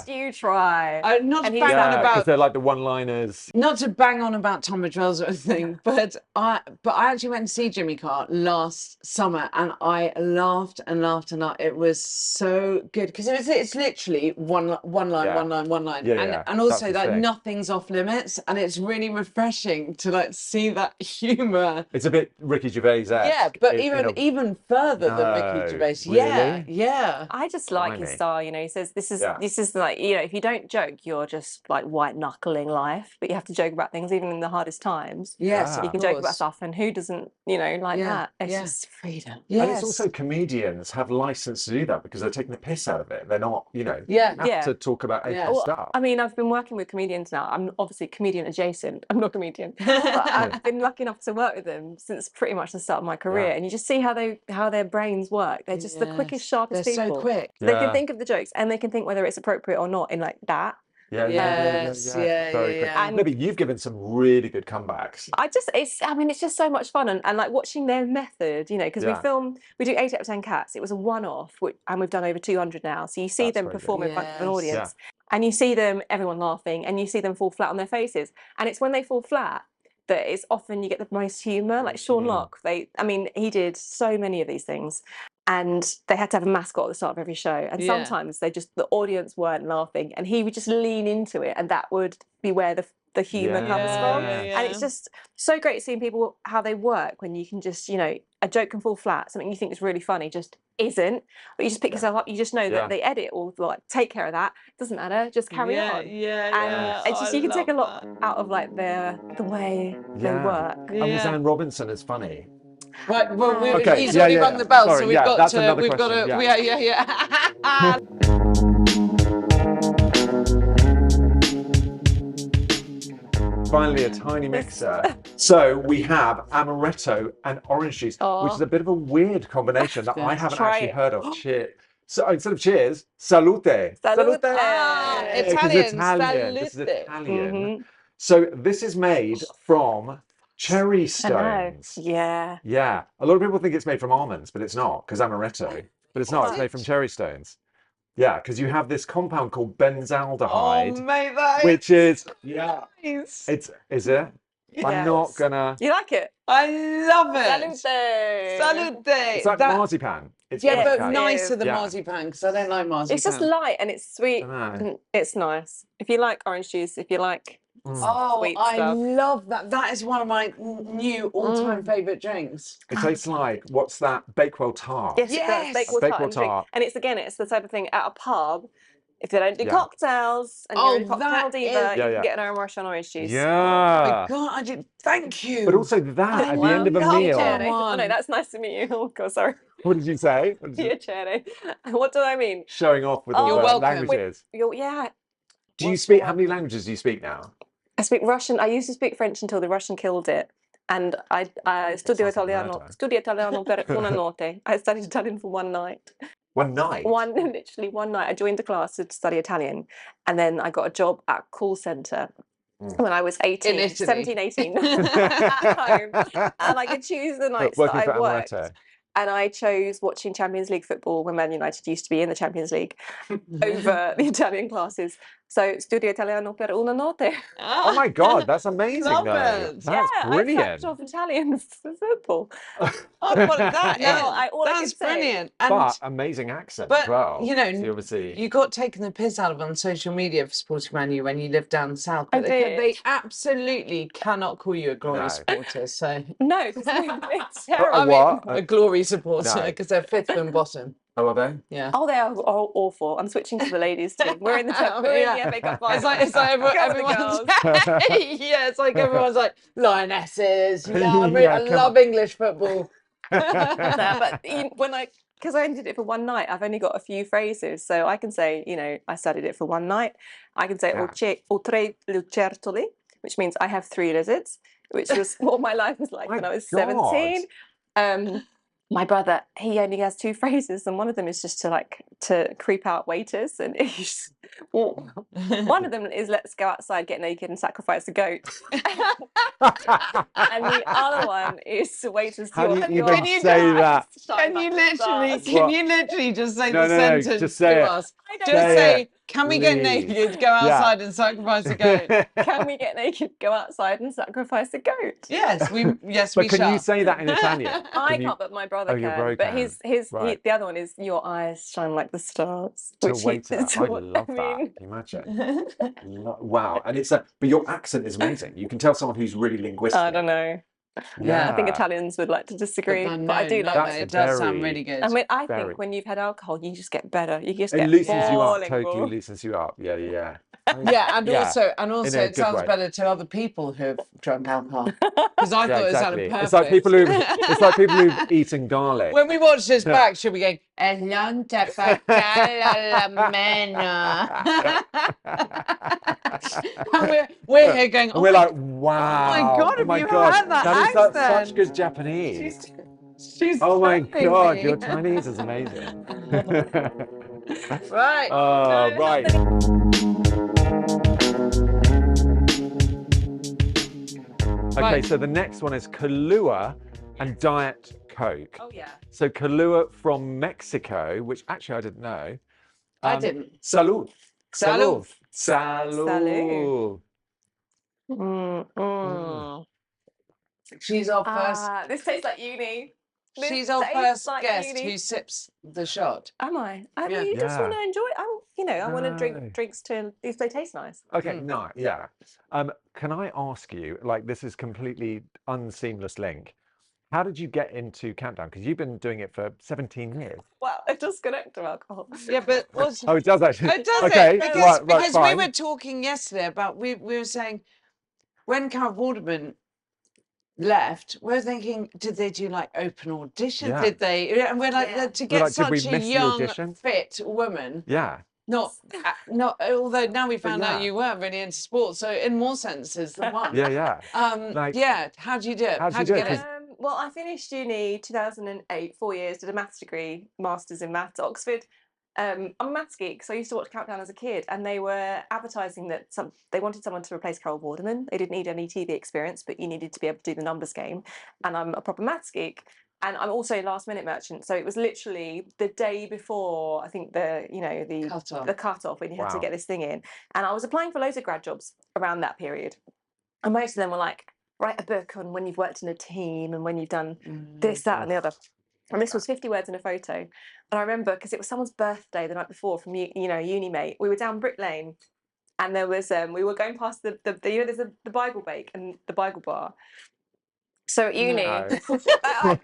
you try. Not to And he's bang on Yeah, because about they're like the one-liners. not to bang on about Tom Madrell's or anything, but I actually went to see Jimmy Carr last summer, and I laughed and laughed and laughed. It was so good because it's literally one line, Yeah. one line, Yeah, and yeah. and That's also the like thing. nothing's off limits, and it's really refreshing to like see that humour. It's a bit Ricky Gervais-esque. Yeah, but in a- even further than No, Ricky Gervais. really? Yeah. I just like his Blimey. style, you know. He says this is Yeah. like, you know, if you don't joke, you're just like white knuckling life. But you have to joke about things even in the hardest times. Yes, Yeah. You of can joke about course. stuff, and who doesn't, you know, like Yeah, that? It's yeah. just freedom. Yes. And it's also comedians have license to do that because they're taking the piss out of it. They're not, you know, Yeah. have Yeah. to talk about edgy Yeah. stuff. I mean, I've been working with comedians now. I'm obviously comedian adjacent. I'm not a comedian, but I've been lucky enough to work with them since pretty much the start of my career. Yeah. And you just see how their brains work. They're just the quickest, sharpest They're people. so quick. They Yeah. can think of the jokes, and they can think whether it's appropriate or not in like that. Yeah, Yes, yeah, Very yeah, quick. yeah. No, but you've given some really good comebacks. It's just so much fun, and like watching their method, you know, because Yeah. we do 8 out of 10 cats. It was a one-off, and we've done over 200 now. So you see That's them very good. perform in front of an Yes. audience, and you see them, everyone laughing, and you see them fall flat on their faces. And it's when they fall flat that it's often you get the most humour. Like Sean Locke, he did so many of these things. And they had to have a mascot at the start of every show. And Yeah. sometimes the audience weren't laughing, and he would just lean into it, and that would be where the humour comes from. Yeah. And it's just so great seeing people how they work when you can just, you know, a joke can fall flat, something you think is really funny just isn't, but you just pick yourself up, you just know Yeah. that they edit or like take care of that. Doesn't matter, just carry on. Yeah. And it's just you can take a lot out of like the way they work. And was Anne Robinson as funny? Right, well, Okay, he's yeah, already yeah, rung yeah. the bell, Sorry, so we've yeah, got that's to. another We've got question, to. yeah. Yeah. Finally, a tiny mixer. So we have amaretto and orange juice, which is a bit of a weird combination that I haven't Try actually it. heard of. So instead of cheers, salute. Salute. Ah, 'Cause Italian, Italian. This is salute. Italian. So this is made from cherry I know. stones. Yeah. Yeah. A lot of people think it's made from almonds, but it's not, because amaretto. But it's not, it's made from cherry stones. Yeah, because you have this compound called Oh, benzaldehyde, mate, that which is, nice. is it? I'm not gonna, You like it? I love it. Salute. Salute. it's like marzipan. It's Yeah, like but that. nicer than Yeah. marzipan because I don't like marzipan. It's just light and it's sweet. Dunno. It's nice. If you like orange juice, if you like Oh, sweet I stuff. love that. That is one of my new all-time favourite drinks. It tastes like, what's that? Bakewell tart. Yes, Yes. it does. Bakewell Bakewell tart and drink. tart. And it's the type of thing at a pub. If they don't do Yeah. cocktails and Oh, you're a cocktail that diva, is- you Yeah, can yeah. get an Russian orange juice. Yeah. God, I did. Thank you. But also that at the end of a love meal. that. Cherry. Oh one. no, that's nice to meet you. Oh god, sorry. What did you say? What did you- Yeah, cherry. What do I mean? Showing off with all You're the welcome. languages. Yeah. Do you speak, how many languages do you speak now? I speak Russian. I used to speak French until the Russian killed it. And I studio sounds like Italiano. murder. Studio Italiano per una notte. I studied Italian for one night. One night? Literally one night. I joined a class to study Italian, and then I got a job at a call centre when I was 18, In Italy. 17, 18. At home. And I could choose the nights that Working for I worked. Amaretto. And I chose watching Champions League football when Man United used to be in the Champions League over the Italian classes. So Studio Italiano per una notte. Oh my God, that's amazing Love though. it. That's I brilliant. sucked off Italian for football. Oh, well, that No, is- all I that's can say- brilliant. And But amazing accent as but, well. you know, So you obviously, you got taken the piss out of on social media for supporting Man U when you lived down south. I But they did. absolutely cannot call you a glory No. supporter. So No, because it's a terrible. what? a glory supporter No. because they're fifth and bottom. oh, are they? Yeah. Oh, they are awful. I'm switching to the ladies team. We're in the we're in the FA Cup final. It's like Go with the everyone's girls. yeah, it's like everyone's like lionesses. You know, Yeah, I come love English football. No, but because I did it for one night, I've only got a few phrases, so I can say, you know, I studied it for one night. I can say ho tre lucertoli, which means I have 3 lizards, which was what my life was like My when I was God. 17. my brother, he only has 2 phrases, and one of them is just to creep out waiters, and he's one of them is let's go outside, get naked, and sacrifice a goat, and the other one is waiters. How do you your even say that? Can you literally just say No, the no, no, sentence just say to it. us? I don't Just Say say, it, can we get please. naked, go Yeah. outside and sacrifice a goat? Can we get naked, go outside, and sacrifice a goat? Yes, we But can shall. you say that in Italian? I Can you- can't, but my brother Oh, can. your brother But can. Right. the other one is your eyes shine like the stars. To a which waiter. is I what- love that. mean, Can you imagine? Wow. And it's but your accent is amazing. You can tell someone who's really linguistic. I don't know. Yeah. I think Italians would like to disagree, but, no, I do no, like That's it it. does sound very- really good. I mean, I Very. think when you've had alcohol, you just get better. You just It get loosens you more up. Totally lingual. loosens you up. Yeah, yeah. Yeah, and Yeah, also in a it good sounds way. better to other people who have drunk alcohol. Because I Yeah, thought it sounded exactly. perfect. It's like people who it's like people who've eaten garlic. When we watch this back, she'll be going, "E non te faccia la meno." And we're here going, And we're like, wow. my God, oh my have you God, had that is such accent? good Japanese. she's Oh my stumping God, me. your Chinese is amazing. Right. Right. Okay, Right. so the next one is Kahlua and Diet Coke. Oh yeah. So Kahlua from Mexico, which actually I didn't know. I didn't. Salud. Salud. Salud. She's our first. This tastes like uni. This She's our tastes first like guest uni. who sips the shot. Am I? I Yeah. mean, you just Yeah. want to enjoy. I want to No. drink drinks till if they taste nice. Okay, no, yeah. Can I ask you, like, this is completely unseamless link. How did you get into Countdown? Because you've been doing it for 17 years. Well, it does connect to alcohol. Yeah, but what's Oh, it does actually. it does Okay, it because, right, we fine. were talking yesterday about we were saying when Carol Vorderman left, we're thinking, did they do like open audition? Yeah. Did they? And we're like, Yeah. to We're get like, did we such a miss the young, audition? fit woman, Yeah. not. Although now we found out yeah. you weren't really into sports, so in more senses than one. Yeah, yeah. like- yeah. How'd you do it? How'd you How'd do you it? get 'Cause- it? Well, I finished uni 2008, 4 years, did a maths degree, masters in maths at Oxford. I'm a maths geek, so I used to watch Countdown as a kid, and they were advertising that they wanted someone to replace Carol Vorderman. They didn't need any TV experience, but you needed to be able to do the numbers game. And I'm a proper maths geek, and I'm also a last minute merchant. So it was literally the day before, I think the cut-off when you had to Wow. get this thing in. And I was applying for loads of grad jobs around that period, and most of them were like, write a book on when you've worked in a team and when you've done this, that, and the other. And this was 50 words in a photo. And I remember because it was someone's birthday the night before from uni mate. We were down Brick Lane, and there was we were going past the there's the Bible Bake and the Bible Bar. So at uni, No.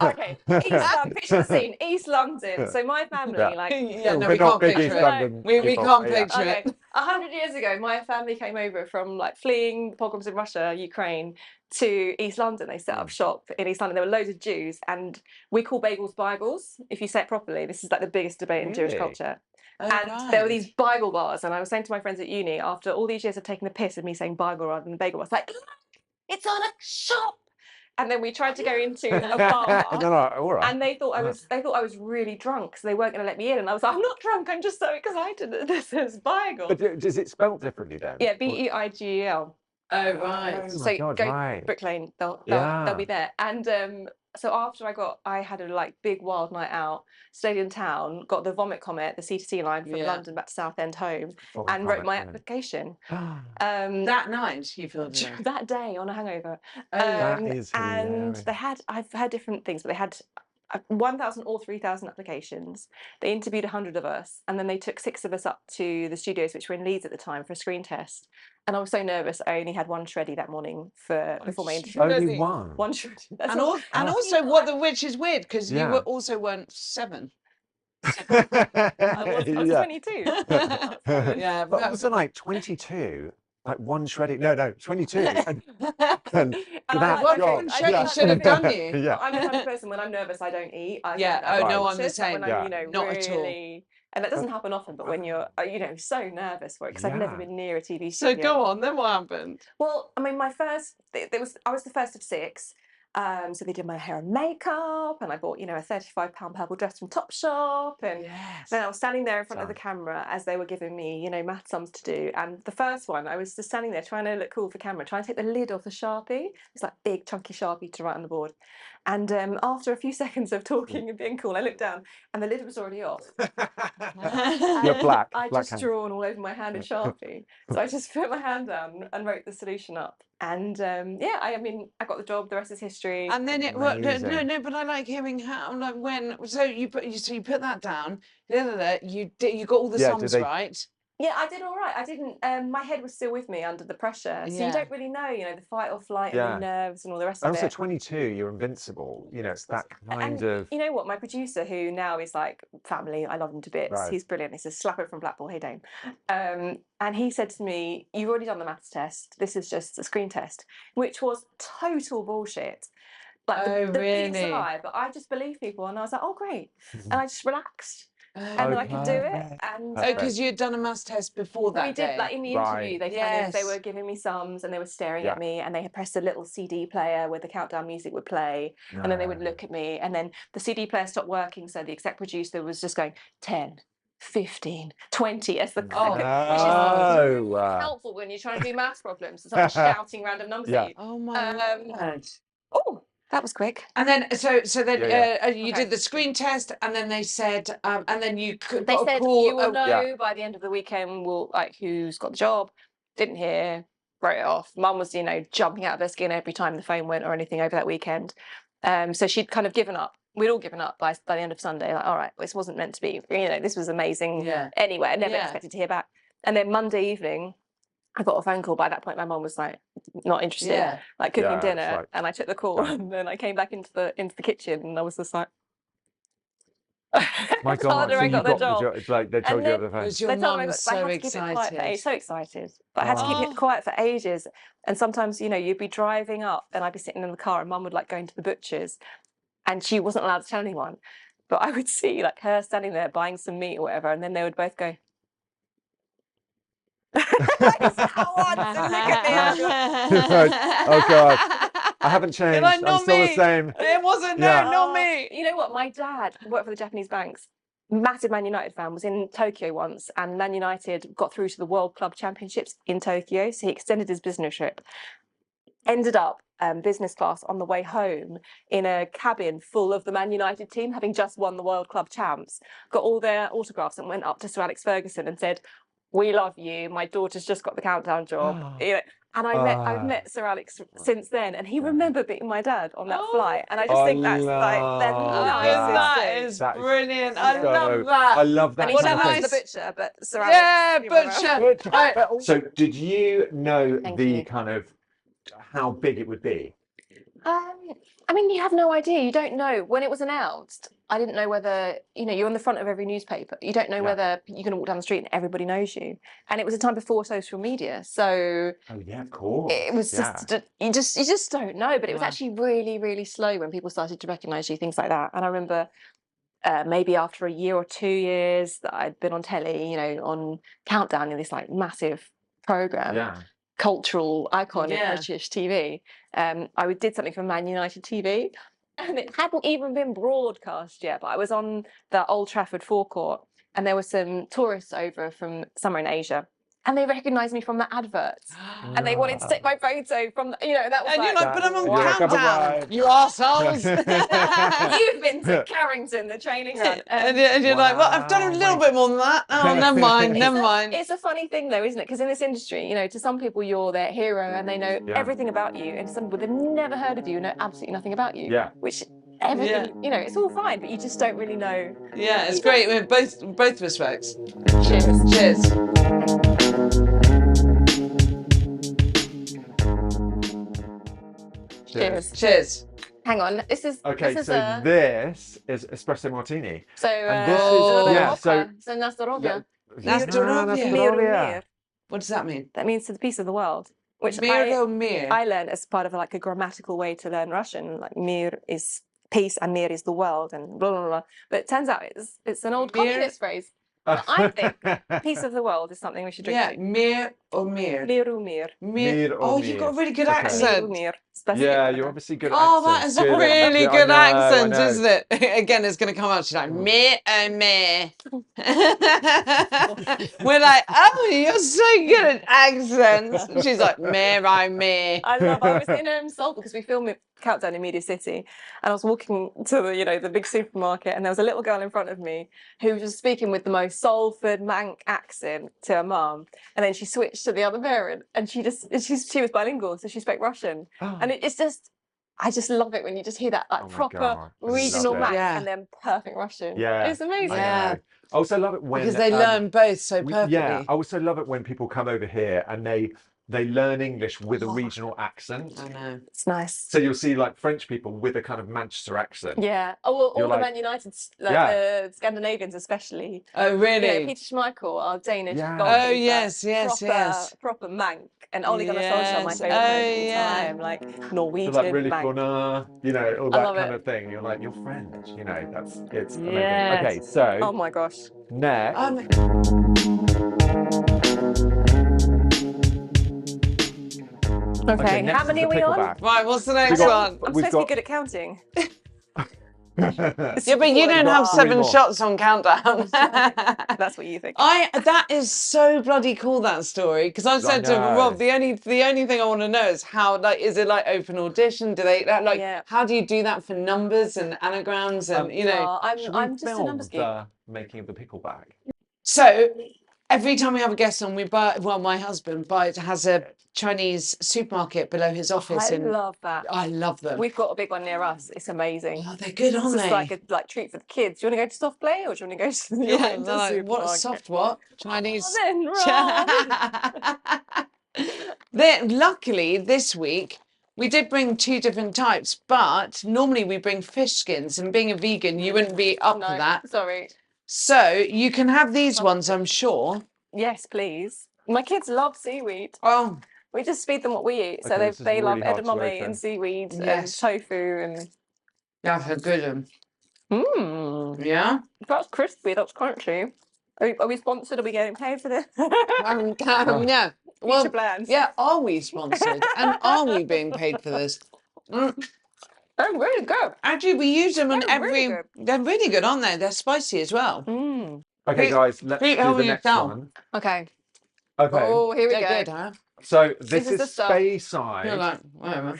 okay, East London, picture the scene, East London. So my family, Yeah. like, Yeah, no, We're we not can't big picture East it. London We people. can't Yeah. picture okay, it. 100 years ago, my family came over from like fleeing the pogroms in Russia, Ukraine, to East London. They set up shop in East London. There were loads of Jews, and we call bagels Bibles if you say it properly. This is like the biggest debate in Jewish Really? culture. Oh, And there were right. these Bible bars, and I was saying to my friends at uni, after all these years of taking the piss of me saying Bible rather than bagel, I was like, look, it's on a shop. And then we tried to go into a bar. No, all right. And they thought I was really drunk, so they weren't going to let me in. And I was like, I'm not drunk. I'm just so excited that this is Beigel. But is it spelled differently then? Yeah, Beigel. Oh, right. Oh So my God, go right. Brick Lane. They'll Yeah. be there. And so after I had a like big wild night out, stayed in town, got the Vomit Comet, the C2C line from Yeah. London back to Southend home, Oh, and wrote my comment, application. yeah. That night you filled it out. That day on a hangover. yeah. That is And hilarious. I've heard different things, but they had 1,000 or 3,000 applications. They interviewed 100 of us, and then they took 6 of us up to the studios, which were in Leeds at the time, for a screen test. And I was so nervous. I only had one shreddy that morning before my interview. Only Really? one. One shreddy. That's And, all. also, which is weird because Yeah. you also weren't 7. I was Yeah. 22. Yeah, But also like 22, like one shredding. No, 22. And And for I that like- job. I Shredding think should have done you. Yeah. I'm the type of person when I'm nervous, I don't eat. Yeah, I'm no, I'm the anxious, but same. When Yeah. I'm, Not at all. really, and that doesn't happen often. But when you're, so nervous for it, because I've never Yeah. been near a TV So studio. go on, then what happened? Well, I mean, I was the first of 6. So they did my hair and makeup, and I bought, a £35 purple dress from Topshop, and then I was standing there in front of the camera as they were giving me, math sums to do. And the first one, I was just standing there trying to look cool for camera, trying to take the lid off the Sharpie. It's like big chunky Sharpie to write on the board. And after a few seconds of talking and being cool, I looked down and the lid was already off. You're black. I black just hand. drawn all over my hand in Sharpie. So I just put my hand down and wrote the solution up. And I got the job. The rest is history. And then it well, Amazing. no, but I like hearing how like when you put that down. You got all the Yeah, sums did they- right. Yeah, I did all right. I didn't. My head was still with me under the pressure, so Yeah. you don't really know, the fight or flight Yeah. and the nerves and all the rest And of also it. 22, you're invincible. It's that kind And of. you know what? My producer, who now is like family, I love him to bits. Right. He's brilliant. He's a slapper from Blackpool. Hey, Dame. And he said to me, "You've already done the maths test. This is just a screen test," which was total bullshit. Like the biggest really? lie, but I just believe people, and I was like, "Oh, great," and I just relaxed. And Oh, then I could do it. perfect. And because you had done a maths test before that we day. did, like in the Right. interview, they they Yes. were giving me sums and they were staring Yeah. at me, and they had pressed a little CD player where the countdown music would play, and then they would look at me, and then the CD player stopped working, so the exec producer was just going 10, 15, 20 as the clock, which is really helpful when you're trying to do maths problems. Someone's shouting random numbers Yeah. at you. Oh my word. Oh, that was quick. And then then Yeah, you Okay. did the screen test, and then they said, and then you They got a said call. you will know Yeah. by the end of the weekend. We'll who's got the job. Didn't hear. Wrote it off. Mum was jumping out of her skin every time the phone went or anything over that weekend. So she'd kind of given up. We'd all given up by the end of Sunday. Like, all right, this wasn't meant to be. This was amazing. Yeah. Anyway, I never Yeah. expected to hear back. And then Monday evening, I got a phone call. By that point, my mum was like not interested, Yeah. like cooking Yeah, it's dinner, like, and I took the call. done. And then I came back into the kitchen, and I was just like, My I told God, her so I you got the got job. It's like they told you then- over the phone. Was your They told me mum I so had to keep it quiet for excited? so excited, but I had to keep Oh. it quiet for ages. And sometimes, you'd be driving up, and I'd be sitting in the car, and Mum would go into the butcher's, and she wasn't allowed to tell anyone. But I would see her standing there buying some meat or whatever, and then they would both go. Someone to look at me. Oh God, I haven't changed. like, I'm "Not still me." the same. It wasn't. No, Yeah. not me. You know what? My dad worked for the Japanese banks. Massive Man United fan, was in Tokyo once, and Man United got through to the World Club Championships in Tokyo, so he extended his business trip. Ended up business class on the way home in a cabin full of the Man United team, having just won the World Club Champs. Got all their autographs and went up to Sir Alex Ferguson and said, "We love you. My daughter's just got the countdown job." And I've met Sir Alex since then, and he remembered beating my dad on that flight. And I just think that's they're that. That nicest is That is brilliant. I so- love that. I love that. And he What a said kind I of was nice- the butcher, but Sir Yeah, Alex. you were butcher. So did you know Thank the you. kind of how big it would be? You have no idea. You don't know. When it was announced, I didn't know whether, you're on the front of every newspaper. You don't know whether you're going to walk down the street and everybody knows you. And it was a time before social media. So Oh yeah, of course. it was you just don't know. But it was Wow. actually really, really slow when people started to recognise you, things like that. And I remember maybe after a year or 2 years that I'd been on telly, on Countdown in this massive programme. Yeah. Cultural icon in Yeah. British TV. I did something for Man United TV, and it hadn't even been broadcast yet. But I was on the Old Trafford forecourt, and there were some tourists over from somewhere in Asia, and they recognised me from the adverts, and they wanted to take my photo from. That was And you're like, but I'm on You're like, "I'm countdown. alive." You arseholes. You've been to Carrington, the training run. And you're like, well, I've done a Wow, little my- bit more than that. Oh, never mind, never mind. It's a funny thing though, isn't it? Because in this industry, to some people you're their hero and they know Yeah. everything about you, and some people they've never heard of you and know absolutely nothing about you. Yeah. Which everything, it's all fine, but you just don't really know. Yeah, it's great in both respects. Cheers. Cheers. Cheers. Cheers. Hang on. This is Okay, This is so this is espresso martini. so. and this a is- little bit yeah, of so- vodka. So Nastarovia. Nastarovia. Nastarovia. What does that mean? That means to the piece of the world, which Mir mir. I learned as part of a grammatical way to learn Russian. Like mir is peace and mir is the world and blah blah blah. But it turns out it's an old Mir- communist phrase. I think peace of the world is something we should drink. Yeah, mir or mir. Miru mir. Mir. Mir or Oh, you've got a mir. really good Okay. Miru accent. mir. Yeah, you're obviously good at Oh, that accents. is a Good at- really yeah, I good know, I accent, know. isn't it? Again, it's going to come out. She's like, me, oh, me. We're like, oh, you're so good at accents. She's like, me, oh, me. I was in Seoul because we filmed Countdown in Media City, and I was walking to the big supermarket, and there was a little girl in front of me who was speaking with the most Salford Manc accent to her mum, and then she switched to the other parent, and she was bilingual, so she spoke Russian, and it's just. I just love it when you just hear that Oh my proper God, I regional love it. Manc Yeah. and then perfect Russian. Yeah, It's amazing. Yeah. I also love it when Because they learn both so perfectly. yeah, I also love it when people come over here and they learn English with a regional accent. I know. It's nice. So you'll see like French people with a kind of Manchester accent. Yeah. Oh, well, You're all the like- Man United, Yeah. the Scandinavians especially. Oh, really? Peter Schmeichel, our Danish Yeah. goalkeeper. Oh, yes, Proper Manc. And Ole Gunnar Solskjaer, my Yes. favourite Oh, player of all yeah. time. Like They're Norwegian like really Manc. fun, all I that love kind it. of thing. You're like, you're French, it's amazing. Yes. Okay, so Oh my gosh. next. Okay, next how is many the are we on? pickleback. Right, what's the next got- one? I'm We've supposed to be got- good at counting. Yeah, but you don't have three 7 more. shots on countdown. That's what you think. That is so bloody cool, that story. Because I said to know. Rob, the only thing I want to know is how, like, is it like open audition? Do they like? Yeah. How do you do that for numbers and anagrams and Should I'm we just a film numbers geek. the making of the pickleback? So every time we have a guest on, we buy. Well, my husband has a Chinese supermarket below his office, I and love that. I love them. We've got a big one near us. It's amazing. Oh, they're good, aren't It's just they? like a treat for the kids. Do you want to go to soft play or do you want to go to the Yeah, Oriental they're like, what supermarket? soft what? Chinese. Oh, then, Rob. Then, luckily, this week we did bring 2 different types, but normally we bring fish skins, and being a vegan, you wouldn't be up No, for that. sorry. So you can have these ones, I'm sure. Yes, please. My kids love seaweed. Oh, We just feed them what we eat. So Okay, this is they love really hard to edamame open. and seaweed Yes. and tofu and. that's a good one. Mmm. Yeah? That's crispy. That's crunchy. Are we sponsored? Are we getting paid for this? Yeah. Well, Future plans. yeah, are we sponsored? And are we being paid for this? Oh, really good. Actually, we use them on They're really every. good. They're really good, aren't they? They're spicy as well. Mm. Okay, Pete- guys, let's Pete, do how the will you next tell? one. Okay. Okay, Oh, here we They're go. good, huh? so this is the is stuff. Speyside. You're like, whatever.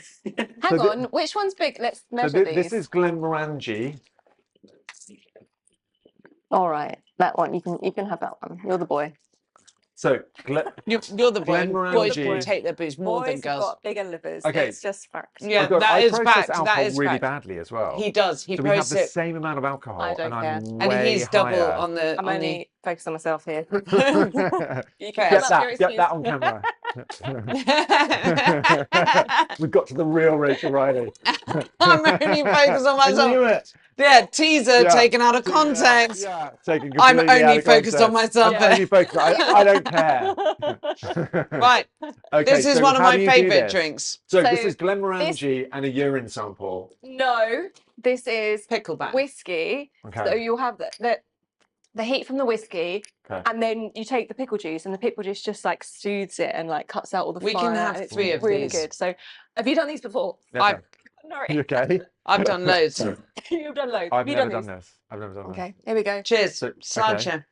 Hang So on. Which one's big? Let's So measure these. this is Glenmorangie. All right. That one. You can have that one. You're the boy. So You're the boy. Boys Glenmorangie. will take their booze more Boys than have girls. got bigger livers. Okay. It's just fact. Yeah, oh God, that I is process fact. alcohol That is really fact. badly as well. He does. He so we have the processes it, same amount of alcohol, I don't and care. I'm and way he's double higher. on the. I'm on only focused on myself here. You Okay. can Get come up here, that excuse- on camera. the... We've got to the real Rachel Riley. I'm only focused on I knew myself. it. Yeah, teaser Yeah. taken out of context. Yeah, taken I'm completely out only of focused on context. myself. I'm only focused. I don't care. Right. Okay, This is so one of how my do you do favourite this? drinks. So So this is Glenmorangie and a urine sample. No, this is Pickleback. whiskey. Okay. So you'll have the heat from the whiskey, Okay. and then you take the pickle juice, and the pickle juice just like soothes it and like cuts out all the We can fire, have and it's 3 of really these. good. So, have you done these before? Okay. No, You okay? I've done loads. you've done loads. I've Have you never done done these? this. I've never done this. Okay, here we go. Cheers. So- Sláinte.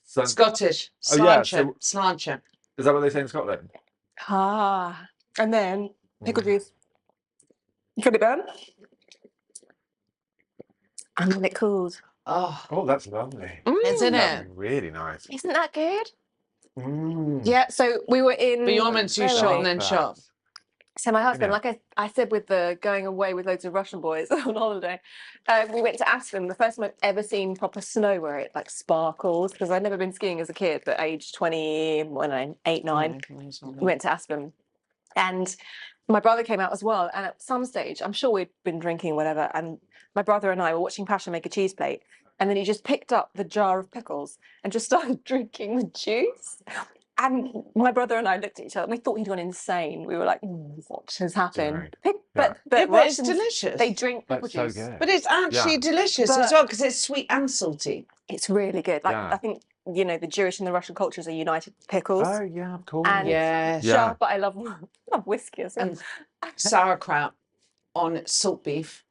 So, Scottish. Oh, yeah, Sláinte. Sláinte. is that what they say in Scotland? Ah, and then pickle juice. You got it burn? And then it cools. Oh, Oh, that's lovely. isn't That's it? really nice. Isn't that good? Mm. Yeah. So we were in. But you're meant to where were shot we? and then shot. So my husband, Yeah. like I said, with the going away with loads of Russian boys on holiday, we went to Aspen. The first time I've ever seen proper snow where it like sparkles, because I'd never been skiing as a kid, but age 20, when I 8, 9, we went to Aspen, and my brother came out as well. And at some stage, I'm sure we'd been drinking whatever, and my brother and I were watching Pasha make a cheese plate, and then he just picked up the jar of pickles and just started drinking the juice. And my brother and I looked at each other and we thought he'd gone insane. We were like, what has happened? Right. But Yeah, but it's Russians, delicious. they drink pickle That's so juice. good. But it's actually Yeah. delicious as But- well because it's sweet and salty. It's really good. Like Yeah. I think you know, the Jewish and the Russian cultures are united with pickles. Oh yeah, of course. And Yes. Yeah. sharp, but I love whiskey as well. And sauerkraut on salt beef.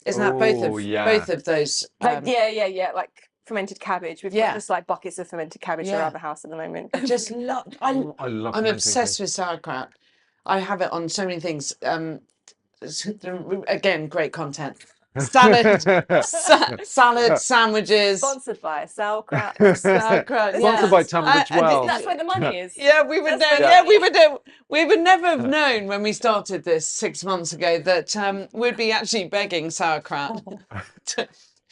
Isn't that both Oh, of yeah. both of those? Like, yeah, like fermented cabbage. We've Yeah. got just like buckets of fermented cabbage Yeah. around the house at the moment. I just love. I love. I'm fermenting obsessed fish. with sauerkraut. I have it on so many things. Again, great content. Salad, salad, sandwiches. Sponsored by sauerkraut. Sauerkraut. Sponsored by Tunbridge Wells. That's where the money is. Yeah, we would know. That's Yeah, right. we would never have known when we started this 6 months ago that we'd be actually begging sauerkraut.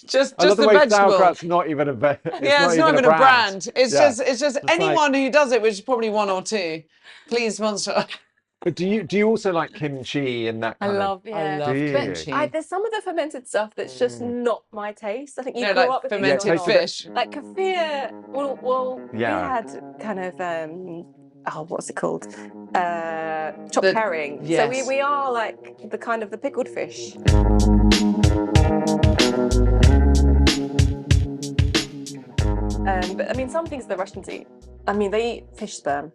just I love the the way vegetable. sauerkraut's not even a Yeah, it's not even a brand. It's Yeah. just like- anyone who does it, which is probably one or two. Please sponsor. But do you also like kimchi and that I kind love, of? yeah. I love Do you? kimchi. There's some of the fermented stuff that's just not my taste. I think you No, grew like up with fermented things or not. fish. Like kefir. Well, Yeah. we had kind of what's it called? Chopped The- herring. yes. So we are like the kind of the pickled fish. But I mean, some things the Russians eat. I mean, they eat fish sperm.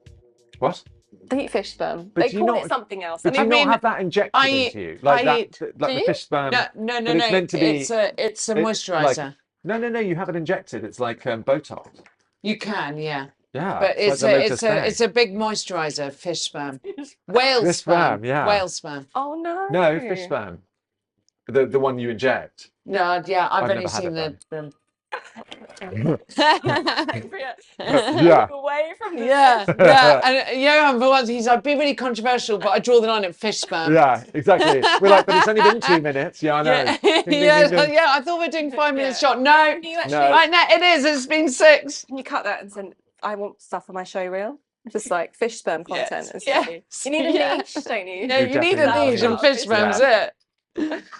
What? They eat fish sperm. But They do you call not- it something else. But I do mean, you not have that injected I into eat- you? Like I that, Do like the you? fish sperm. No, but it's meant to be. It's a it- moisturizer. like- no. You have it injected. It's like Botox. You can, yeah. Yeah. But it's like the latest thing. it's a big moisturizer, fish sperm. Whale Fish sperm. sperm, yeah. Whale sperm. oh no. No, fish sperm. The one you inject. No, yeah, I've I've only never had seen it, the Yeah. Away from the yeah, yeah. And Johan, for once, he's like, be really controversial, but I draw the line at fish sperm. Yeah, exactly. We're like, but it's only been 2 minutes. Yeah, I know. Yeah, Ding, ding, yeah, ding, ding. yeah. I thought we were doing 5 minutes Yeah. shot. No, Can you actually No. right now it is. It's been 6. Can you cut that and send? I want stuff for my show reel. Just like fish sperm content. Yes, and stuff. yes, You need a yes. niche, don't you? Yeah, You you need a definitely niche, do. and fish sperm's it.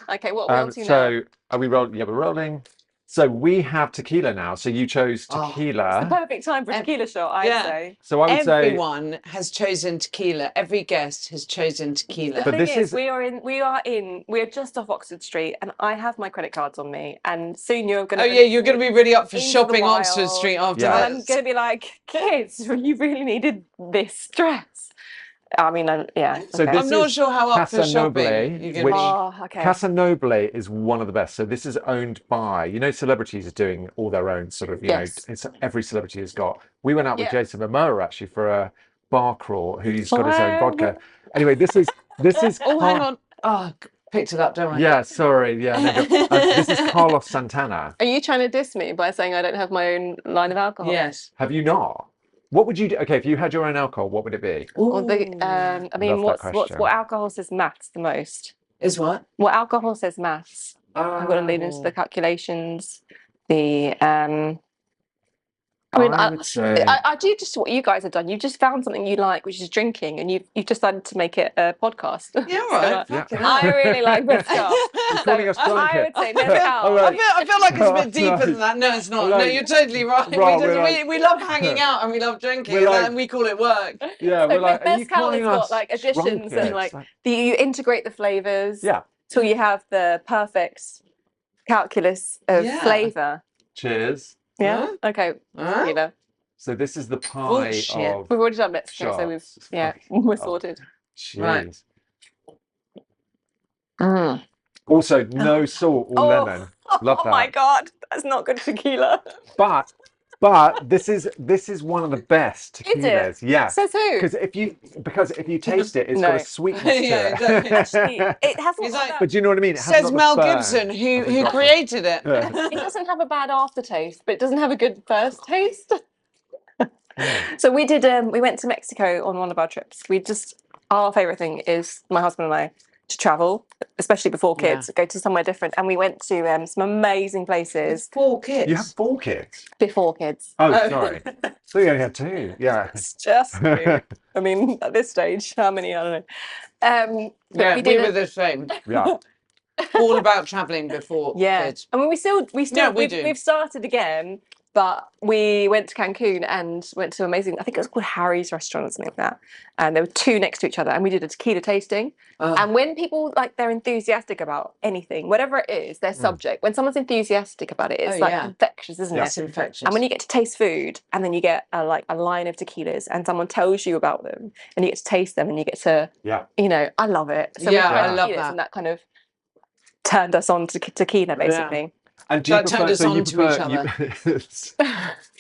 Okay, what are we on to now? So are we rolling? Yeah, we're rolling. So we have tequila now. So you chose Oh, tequila. Perfect time for a tequila shot, I'd yeah. say. So I would say. Everyone has chosen tequila. Every guest has chosen tequila. The But thing this is, is- we're just off Oxford Street, and I have my credit cards on me, and soon you're gonna. Oh yeah, you're going to be really up for Into the shopping Oxford wild. Street after Yeah. And I'm this. gonna be like, kids, you really needed this dress. I mean, yeah. So okay. this I'm not is sure how up for Casa shopping Noble, you're gonna which- be. Oh, okay. Casa Noble is one of the best. So this is owned by, celebrities are doing all their own sort of, Yes. it's, every celebrity has got. We went out with Yeah. Jason Momoa actually for a bar crawl who's got his own Wow. vodka. Anyway, this is Oh, hang on. Oh, picked it up, don't I? Yeah, sorry. Yeah, no, this is Carlos Santana. Are you trying to diss me by saying I don't have my own line of alcohol? Yes. Have you not? What would you do? Okay, if you had your own alcohol, what would it be? Or I mean, Love that question. what alcohol says maths the most? Is what? What alcohol says maths? I've got to lean into the calculations. I mean, I would say- I do just what you guys have done. You've just found something you like, which is drinking, and you've decided to make it a podcast. Yeah, all right. Yeah. Fucking hell. I really like this stuff. calling us I drunkards. would say mezcal. Oh, right. I feel like it's a bit Oh, deeper no. than that. No, it's not. We're No, like- you're totally right. Right, we, we're just, like- we love hanging out and we love drinking, We're like- and we call it work. Yeah, we're like, are you mezcal calling has got us like additions and drunkards? like you integrate the flavors. Yeah. Till you have the perfect calculus of Yeah. flavor. Cheers. Yeah. Huh? Okay. Huh? You know, So this is the pie Bullshit. of we've already done Mexico, so we've shots. we're Oh. sorted. cheers. Right. Also, no salt or Oh. lemon. Love Oh that. my god, that's not good tequila. But this is one of the best Is it? tequilas. Yeah. Says who? Because if you taste it, it's No. got a sweetness to Yeah, it. exactly. Actually, it hasn't. He's got like- that- But do you know what I mean? It has Says not the Mel burn Gibson, of who the vodka. created it. Yeah. it doesn't have a bad aftertaste, but it doesn't have a good first taste. So we did. We went to Mexico on one of our trips. Our favorite thing is my husband and I to travel, especially before kids, go to somewhere different. And we went to some amazing places 4 kids. You have 4 kids. before kids. Oh, sorry. So you only had 2. Yeah. It's just. I mean, at this stage, how many? I don't know. But Yeah, we we did. were the same. Yeah. All about travelling before Yeah, kids. I mean, we still, Yeah, we do. we've started again. But we went to Cancun and went to amazing, I think it was called Harry's restaurant or something like that. And there were two next to each other, and we did a tequila tasting. And when people like they're enthusiastic about anything, whatever it is, their subject, when someone's enthusiastic about it, it's infectious, isn't it? It's infectious. And when you get to taste food, and then you get a line of tequilas, and someone tells you about them, and you get to taste them, and you get to, you know, I love it. So I love that. And that kind of turned us on to tequila, basically. And do you turned us on to each other.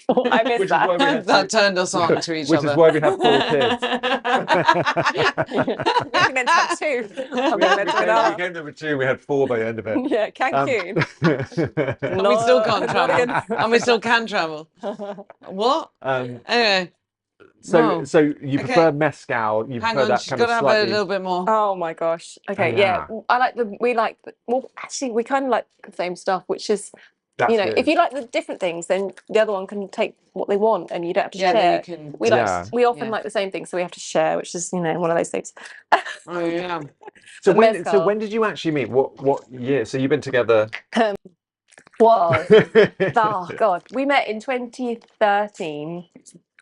I missed that. That turned us on to each other. Which is why we have 4 kids. We meant to have 2. We came number 2, we had 4 by the end of it. Yeah, Cancun. And we still can't travel. And we still can travel. What? Anyway. So you prefer mezcal, you prefer that kind of have slightly... a little bit more. Oh my gosh. Okay, yeah. I like well, actually, we kind of like the same stuff, which is, you know, if you like the different things, then the other one can take what they want and you don't have to share. We often like the same thing, so we have to share, which is, you know, one of those things. Oh, yeah. So when did you actually meet? What year? So you've been together... Oh, God. We met in 2013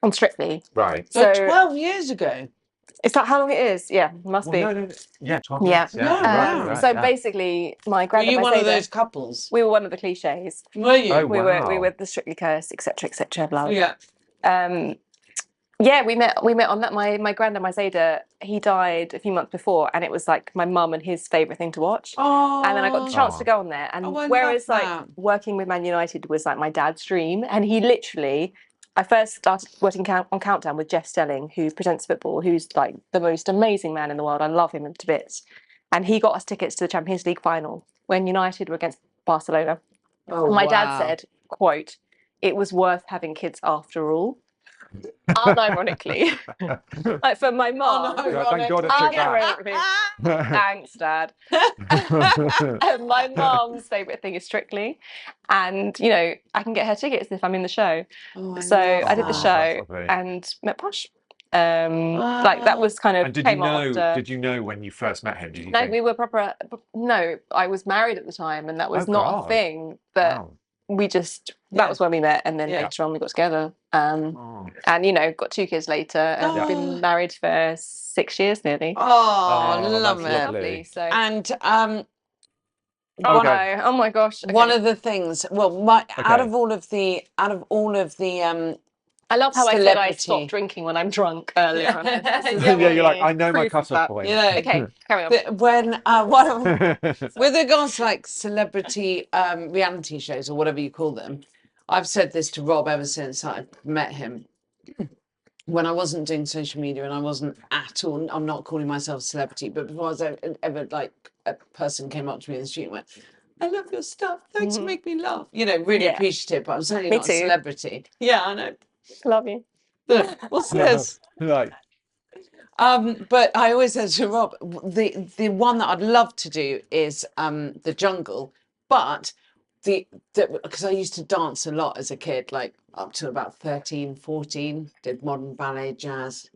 on Strictly. Right. So 12 years ago. Is that how long it is? Yeah, must be. No. Yeah, 12 Yeah. years. Right, so basically, my Were you grandma. one of those couples? We were one of the cliches. Were you? Oh, We wow. were the Strictly Cursed, etc., blah. Yeah. Yeah, we met on that. My granddad, my Zeta, he died a few months before, and it was like my mum and his favourite thing to watch. Oh. And then I got the chance to go on there. And whereas like working with Man United was like my dad's dream, and he literally, I first started working on Countdown with Jeff Stelling, who presents football, who's like the most amazing man in the world. I love him to bits. And he got us tickets to the Champions League final when United were against Barcelona. Oh, and my dad said, quote, "It was worth having kids after all." Unironically, like for my mum. Thank God it took that. Thanks, Dad. And my mum's favourite thing is Strictly, and you know I can get her tickets if I'm in the show. So I did the show and met Posh. Like that was kind of. And did you know when you first met him? Did you think... we were proper. No, I was married at the time, and that was not a thing. But we just that was when we met, and then later on we got together. And you know, got 2 kids later, and we've been married for 6 years nearly. Oh, love it. Lovely. So and oh my gosh. Okay. One of the things, out of all of the I love how I said I stopped drinking when I'm drunk earlier. You're like, I know my cut-off point. You know, okay, carry on. When with regards to like celebrity reality shows or whatever you call them, I've said this to Rob ever since I met him. When I wasn't doing social media and I wasn't at all, I'm not calling myself a celebrity, but before I was ever like a person came up to me in the street and went, "I love your stuff. Thanks for making me laugh." You know, really appreciative, but I'm certainly not a celebrity. Yeah, I know. Love you. What's this? Right. But I always said to Rob, the one that I'd love to do is the jungle, but because I used to dance a lot as a kid, like up to about 13, 14, did modern ballet, jazz,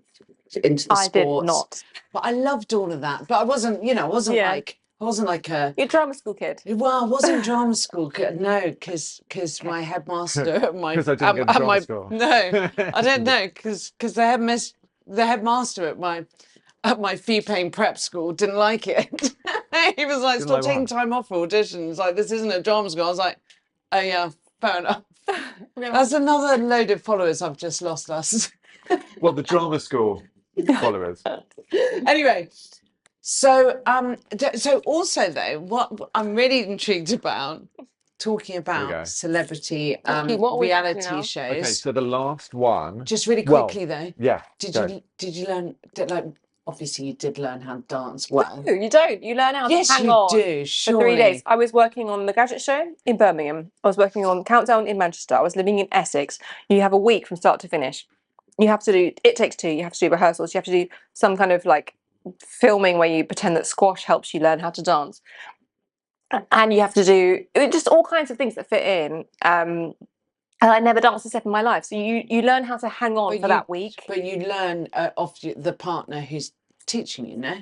into the sports. I did not. But I loved all of that. But I wasn't, you know, I wasn't like a... You're a drama school kid. Well, I wasn't drama school kid, no, because my headmaster at my... Because I didn't get to drama school. No, I don't know, because the headmaster at my fee-paying prep school didn't like it. He was like, "Stop taking time off for auditions. Like, this isn't a drama school." I was like, "Oh yeah, fair enough." That's another load of followers I've just lost us. Well, the drama school followers. Anyway, so also though, what I'm really intrigued about, talking about celebrity reality shows. Okay, so the last one. Just really quickly though. Yeah. Did you learn like? Obviously, you did learn how to dance well. No, you don't. You learn how to hang on do, for 3 days. I was working on the Gadget Show in Birmingham. I was working on Countdown in Manchester. I was living in Essex. You have a week from start to finish. You have to do It Takes Two. You have to do rehearsals. You have to do some kind of like filming where you pretend that squash helps you learn how to dance. And you have to do just all kinds of things that fit in. And I never danced a step in my life. So you learn how to hang on for that week. But you learn off the partner who's teaching you, no?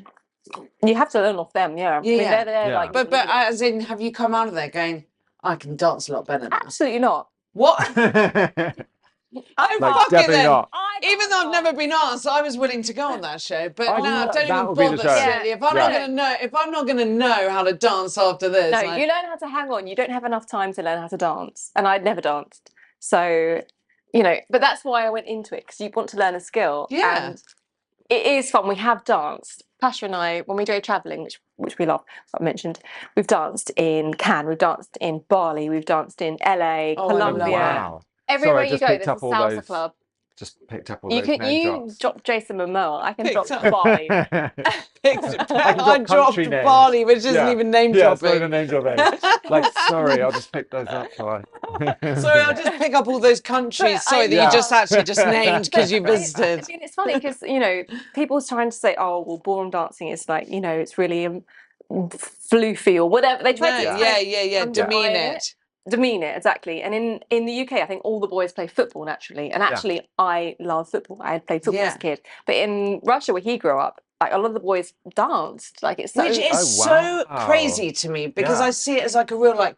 You have to learn off them, yeah. I mean, they're like... But as in, have you come out of there going, "I can dance a lot better now"? Absolutely not. What? Like, fuck it definitely then. not. Even though I've never been asked, I was willing to go on that show. But I no, know, don't that even would be the bother, show. silly. If I'm not gonna know how to dance after this, No, you learn how to hang on. You don't have enough time to learn how to dance, and I'd never danced. So, but that's why I went into it, because you want to learn a skill. Yeah. And it is fun. We have danced. Pasha and I, when we go travelling, which we love, I mentioned, we've danced in Cannes, we've danced in Bali, we've danced in LA, Oh, I love Colombia. it. Wow. Everywhere Sorry, I you just go, picked there's a up all salsa those- club. Just picked up all You those can name you drops. drop Jason Momoa. I can Picked drop up. Bali. I dropped country names. Bali, which isn't Yeah. even name Yeah, it's not dropping. even name dropping. Like, sorry, I'll just pick those up. Sorry. Sorry, I'll just pick up all those countries. But Sorry, that Yeah. you just actually just named because you But visited. I mean, it's funny because people's trying to say, "Oh, well, ballroom dancing is like it's really floofy or whatever." They try No, to yeah. Demean undermine it. Demean it, exactly. And in the UK, I think all the boys play football naturally. And actually, I love football. I had played football as a kid. But in Russia, where he grew up, like a lot of the boys danced. Like it's so. Which is so crazy to me because I see it as like a real like.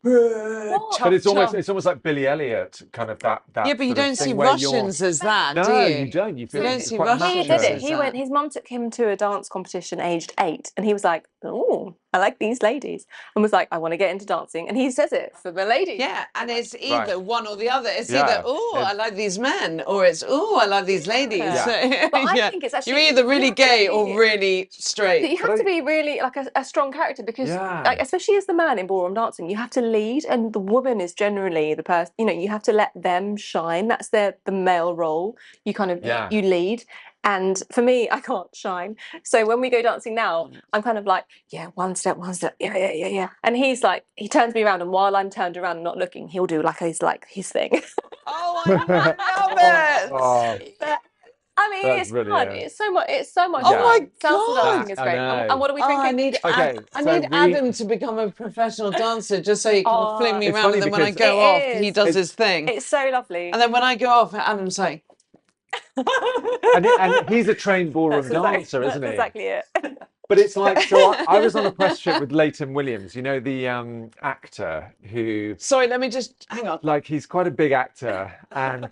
But it's almost like Billy Elliot, kind of that. Yeah, but you sort of don't see thing where Russians as that, No, do you? you don't. You feel don't it's see quite Russians He macho. did it. as He that. went. His mum took him to a dance competition aged 8, and he was like, "Oh, I like these ladies," and was like, "I want to get into dancing." And he says it for the ladies. Yeah, and it's either Right. one or the other. It's Yeah, either I like these men, or it's I like these ladies. Yeah. So, But I think it's actually you're either really you have to gay be- or really But straight. you have to be really like a strong character because, Yeah. like, especially as the man in ballroom dancing, you have to lead, and the woman is generally the person. You have to let them shine. That's the male role. You kind of you lead. And for me, I can't shine. So when we go dancing now, I'm kind of like, one step, yeah. And he's like, he turns me around, and while I'm turned around and not looking, he'll do like his thing. Oh, I love it. Oh, But, I mean, That's it's fun. brilliant. It's so much. It's so much. Oh fun. my Salsa God. dancing is I great. know. And what are we Oh, drinking? I need Adam to become a professional dancer just so he can fling me It's around, funny and then when I because- go It off, is. he does his thing. It's so lovely. And then when I go off, Adam's like, and he's a trained ballroom dancer, isn't he? That's exactly it. But it's like, so I was on a press trip with Leighton Williams, the actor who, sorry, let me just hang on. like, he's quite a big actor, and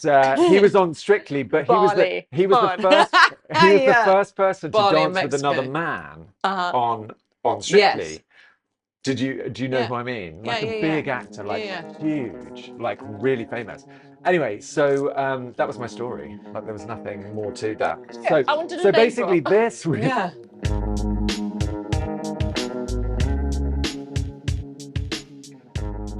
he was on Strictly, but Barley. he was Fun. the first Yeah. first person to Barley in dance with Mexico. another man Uh-huh. on Strictly. Yes. Do you know Yeah. who I mean? Like Yeah, a yeah, big yeah. actor, like Yeah, huge, like really famous. Anyway, so that was my story. Like there was nothing more to that. So I wanted to so name basically drop. this was Yeah.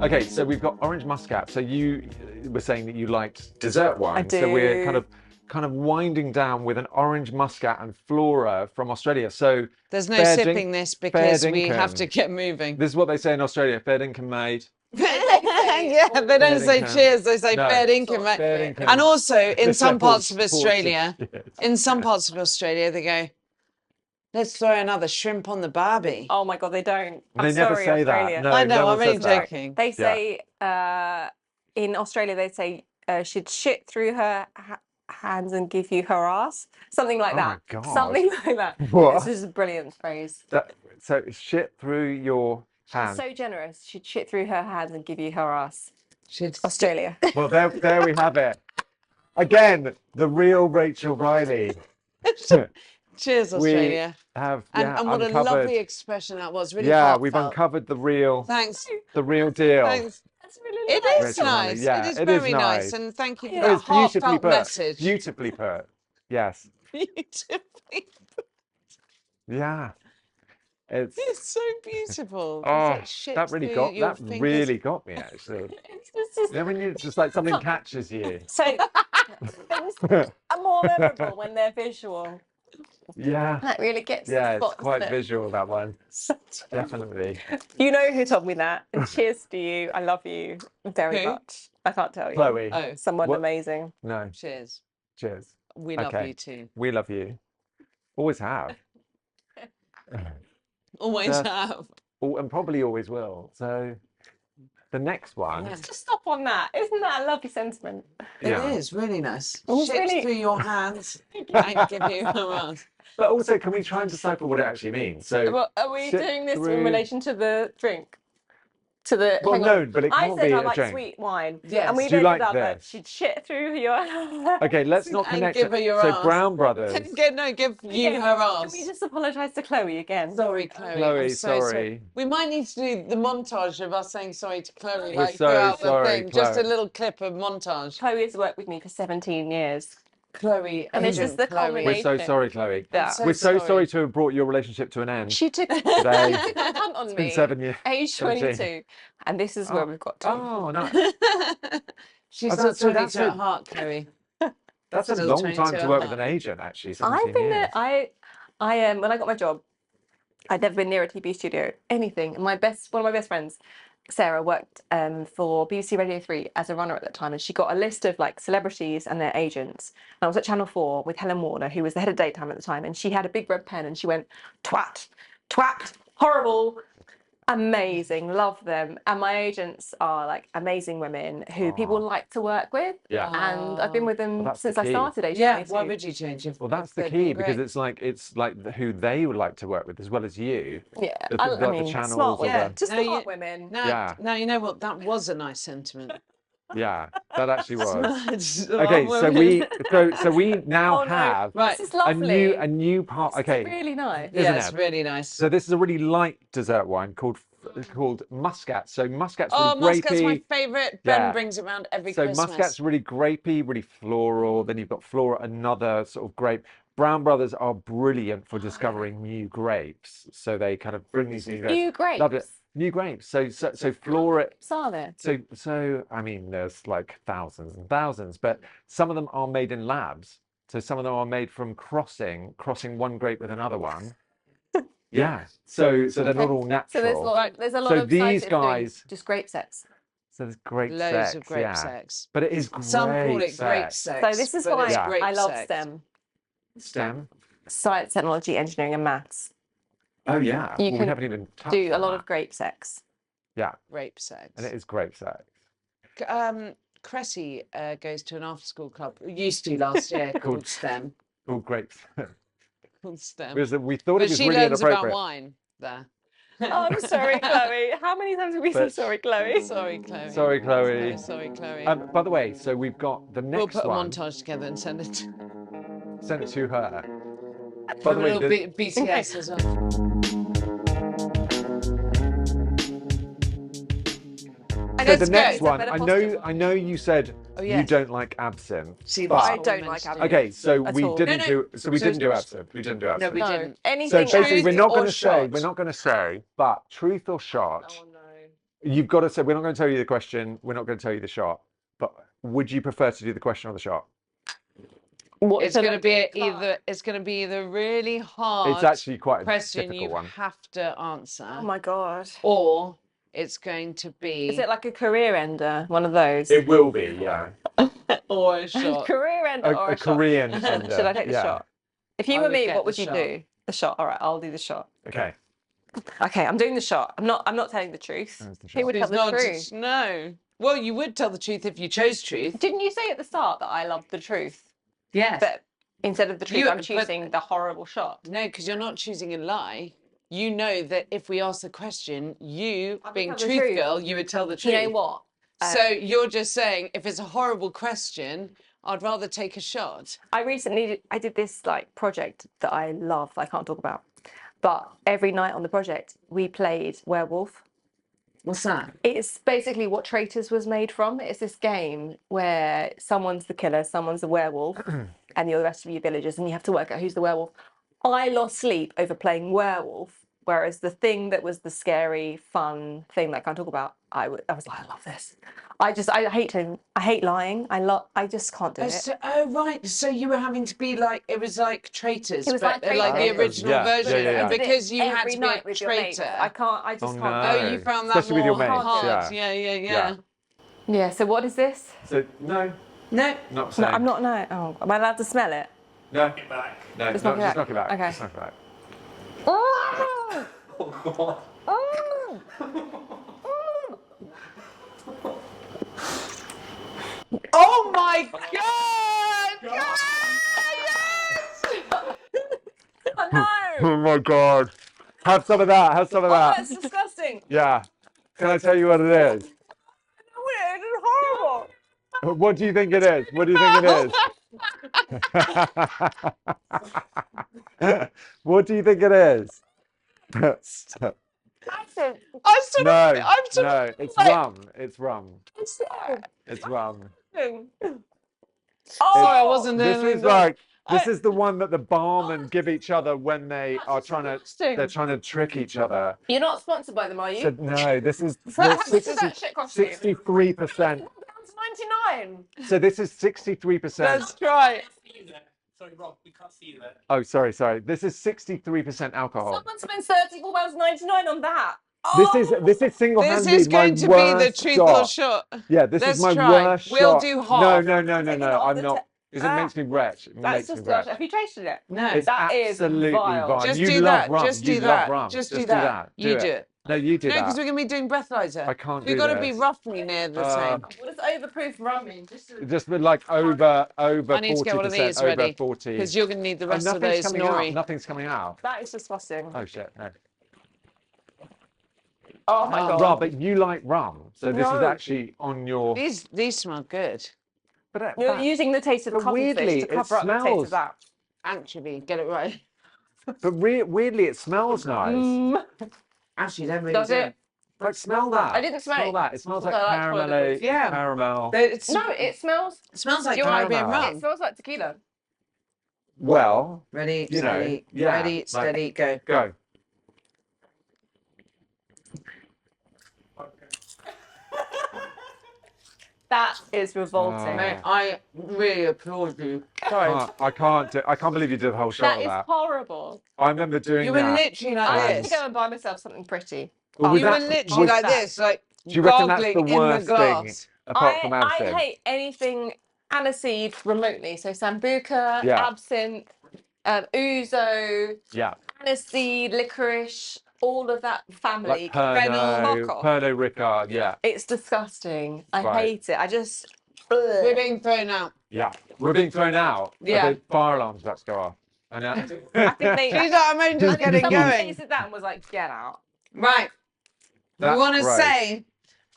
okay. So we've got orange muscat. So you were saying that you liked dessert wine. So we're do. kind of winding down with an orange muscat and flora from Australia. So There's no fair sipping dink- this fair because we have dinkum. to get moving. This is what they say in Australia. Fair dinkum, mate. Yeah, they don't say dinkum. cheers, they say No. fair dinkum, mate. Fair dinkum. And also, in This some parts of level's Australia, bullshit. in some parts of Australia, they go, let's throw another shrimp on the barbie. Oh my God, they don't. They I'm never sorry, say that. Australia. No, I no know, one I'm only says that. joking. They say in Australia they say she'd shit through her hands and give you her ass, something like Oh that. my God. Something like that. What? This is a brilliant phrase. So shit through your She's hand. so generous. She'd shit through her hands and give you her ass. Should- Australia. Well, there we have it. Again, the real Rachel Riley. Cheers, Australia. Have And what a uncovered. lovely expression that was. Really Yeah, we've heartfelt. uncovered the real Thanks. deal. Thanks. That's really It nice. is Rachel Riley, nice. yeah, it is it is very nice. nice. And thank you for It that was beautifully heartfelt put. message. Beautifully put. Yes. Beautifully. Yeah. It's It's so beautiful. It's oh, like shit that really through got your that fingers. really got me actually. You know when it's just like something catches you. So things are more memorable when they're visual. Yeah. That really gets Yeah, the it's spot, quite doesn't it? visual that one. Definitely. You know who told me that. And cheers to you. I love you very Who? much. I can't tell you. Chloe. Oh, Someone What? amazing. No. cheers. Cheers. We love Okay. you too. We love you. Always have. Always Yeah. have. And probably always will. So the next one. Yeah. Let's just stop on that. Isn't that a lovely sentiment? Yeah. It is really nice. It was Shit really- through your hands. I give you a run. But also, can we try and decipher what it actually means? So Well, are we Sit doing this through- in relation to the drink? to the. Well, hang no, on. but it I can't said be I a like drink. sweet wine. Yes. And we Do you laid like it out that this? she'd shit through your. Okay, let's not And connect give her it. your So ass. Brown Brothers. Give you her ass. Can we just apologise to Chloe again? Sorry, Chloe. Chloe, I'm so sorry. We might need to do the montage of us saying sorry to Chloe, We're like so throughout the sorry, thing. Just a Chloe. little clip of montage. Chloe has worked with me for 17 years. Chloe, And this is Agent the Chloe. We're culmination. so sorry, Chloe. Yeah. so We're so sorry. sorry to have brought your relationship to an end. She took Today. a punt on It's me. been 7 years. Age 17. 22. And this is where we've got to. Oh, no. She's So not 22 that's at a- heart, Chloe. That's a Still long 22 time to at work with heart. an agent, actually. I 17 think years. that when I got my job, I'd never been near a TV studio, anything. And one of my best friends, Sarah, worked for BBC Radio 3 as a runner at that time, and she got a list of like celebrities and their agents. And I was at Channel 4 with Helen Warner, who was the head of daytime at the time, and she had a big red pen and she went, twat, twat, horrible, amazing, love them. And my agents are like amazing women who people like to work with. Yeah. And I've been with them that's since the I key. started age Yeah, 22. why would you change it? Well, that's the key because it's like who they would like to work with as well as you. Yeah, The, I like mean, the channels smart or women, the, just No, smart you- women. Now, Yeah. you know what? That was a nice sentiment. yeah, that actually was. Smart Okay, so we now Oh, no. have Right. This is lovely. a new part. This is Okay, really nice. isn't Yeah, it's it? really nice. So this is a really light dessert wine called Muscat. So Muscat's Oh, really Muscat's grapey. my favourite. Ben Yeah. brings it around every So Christmas. Muscat's really grapey, really floral. Then you've got Flora, another sort of grape. Brown Brothers are brilliant for discovering new grapes. So they kind of bring these new grapes. New grapes. Love it. New grapes. So Flora. Are there? So I mean, there's like thousands and thousands, but some of them are made in labs. So some of them are made from crossing one grape with another one. Yeah. So they're not all natural. So there's a lot So of these sites that are doing guys- just grape sets. So there's grape Loads sex. of grape yeah. sex. But it is great Some call it grape sex. sex. So this is but why it's Yeah. grape I love sex. STEM. STEM. Science, technology, engineering and maths. Oh yeah. You Well, we can haven't even touched Do a on lot that. of grape sex. Yeah, Grape sex. and it is grape sex. Cressy goes to an after-school club. Used to last year called STEM. All grapes. Called STEM. Because we thought But it was she really learns about inappropriate. wine there. Oh, I'm sorry, Chloe. How many times have we said But- sorry, Chloe? Sorry, Chloe. Sorry, Chloe. Sorry, Chloe. By the way, so we've got the We'll next put a one. montage together and send it. Send it to her. By With the a way, little the- BTS as well. so the Let's next go. one, Better I posture. know you said Oh, you yes. don't like absinthe. See, but- I don't like absinthe. Okay, so At we all. didn't No, no. do. So we So didn't do it's- absinthe. We didn't do No, absinthe. we No, didn't. So anything basically, Truth we're not or going to say. shot? We're not going to say. But truth or shot, Oh no. you've got to say. We're not going to tell you the question. We're not going to tell you the shot. But would you prefer to do the question or the shot? What It's going to be either really hard It's actually quite a question difficult you one. have to answer, Oh my god. or it's going to be Is it like a career ender? One of those? It will be, yeah. or a shot. Career ender or A a shot? Korean ender. Should I take the yeah. shot? If you I were would me, get what would the you shot. do? The shot. All right, I'll do the shot. Okay. Okay, I'm doing the shot. I'm not telling the truth. There's the Who shot. would tell It's the not- truth? No. Well, you would tell the truth if you chose truth. Didn't you say at the start that I loved the truth? Yes. But instead of the truth, I'm but- choosing the horrible shot. No, because you're not choosing a lie. You know that if we ask the question, you, I would being tell the truth truth. girl, you would tell the truth. You know what? So you're just saying, if it's a horrible question, I'd rather take a shot. I recently did this like project that I love. I can't talk about, but every night on the project we played werewolf. What's that? It's basically what Traitors was made from. It's this game where someone's the killer, someone's the werewolf, and you're the rest of your villagers, and you have to work out who's the werewolf. I lost sleep over playing werewolf, whereas the thing that was the scary, fun thing that I can't talk about, I was like, I love this. I hate lying. I just can't do it. Oh, right. So you were having to be like, it was like Traitors, It was but like like the Traitors. original Yeah, version. yeah, yeah, yeah. And because you had every to be night a with your mates. traitor. I just Oh, can't. Oh, do it. you found that Especially with more your mates, hard. yeah. Yeah. Yeah. So what is this? So no, No. not No, saying. I'm not. No. Oh, am I allowed to smell it? No. No, Just no, knock it just back. knock it back. Okay. Just knock it back. Oh! Oh, Oh! Oh my God! Yes! Oh no! oh my god. Have some of that. Have some of Oh, that. that's disgusting. Yeah. Can I tell you what it is? It's horrible. What do you think it is? What do you think it is? What do you think it is? Stop. I'm sort No, of, I'm sort no, of it's like- rum. It's rum. It's rum. Sorry, I wasn't This doing is like this is the one that the barmen give each other when they are trying to they're trying to trick each other. You're not sponsored by them, are you? So, no, this is That shit cost you. 63%. £1.99. So this is 63%. Let's try it. Sorry, Rob, we can't see you there. Oh, sorry. This is 63% alcohol. Someone spends £34.99 on that. This is single-handedly This is going to be the worst truth or shot. shot. Yeah, this Let's is my try. worst We'll shot. do No, half. no, Taking it off I'm the not. Because it makes me wretch. It That's makes me just wretch. Have you tasted it? No. It's That is absolutely vile. vile. Just You do love that. rum. Just You do love that. rum. Just do that. You do it. No, you do No, that. because we're going to be doing breathalyzer. I can't We've do got to be this. roughly near the same. What does overproof rum mean? Just like over 40%, I need to get one of these over ready. 40. Because you're going to need the Oh, rest of nothing's those coming nori. out. Nothing's coming out. That is disgusting. Oh shit! No. Oh my god. Rob, but you like rum, so this is No. actually on your. These smell good. But You're using the taste of but weirdly, cuttlefish to it cover up the taste smells- of that. Actually, get it right. But weirdly, it smells nice. Actually, don't really Does do it? Like smell that. I didn't smell it. that. It smells like I like toilet caramelly. waste. Yeah. Caramel. It's, No, it smells. it smells like You're right. Caribbean Caramel. It rum. smells like tequila. Well, Ready, You know, steady, yeah, ready, like- steady, go. go. That is revolting. Mate, I really applaud you. Sorry. I can't believe you did the whole shot That of is that. horrible. I remember doing You were that. literally like I have this. to go and buy myself something pretty. Well, was You were that- literally was like that- this, like Do you reckon that's gargling the in the worst thing glass. apart from I absinthe? hate anything aniseed remotely. So sambuca, Yeah. absinthe, ouzo, Yeah, aniseed, licorice, all of that family. like Pernod, fuck off. Pernod Ricard. Yeah, It's disgusting. I Right. hate it. I just. We're being thrown out. yeah. We're being thrown out. Yeah. The fire alarm's about to go off. And I think they. She's like, I'm only just getting someone going. tasted that and was like, "Get out." Right. We want to right. say,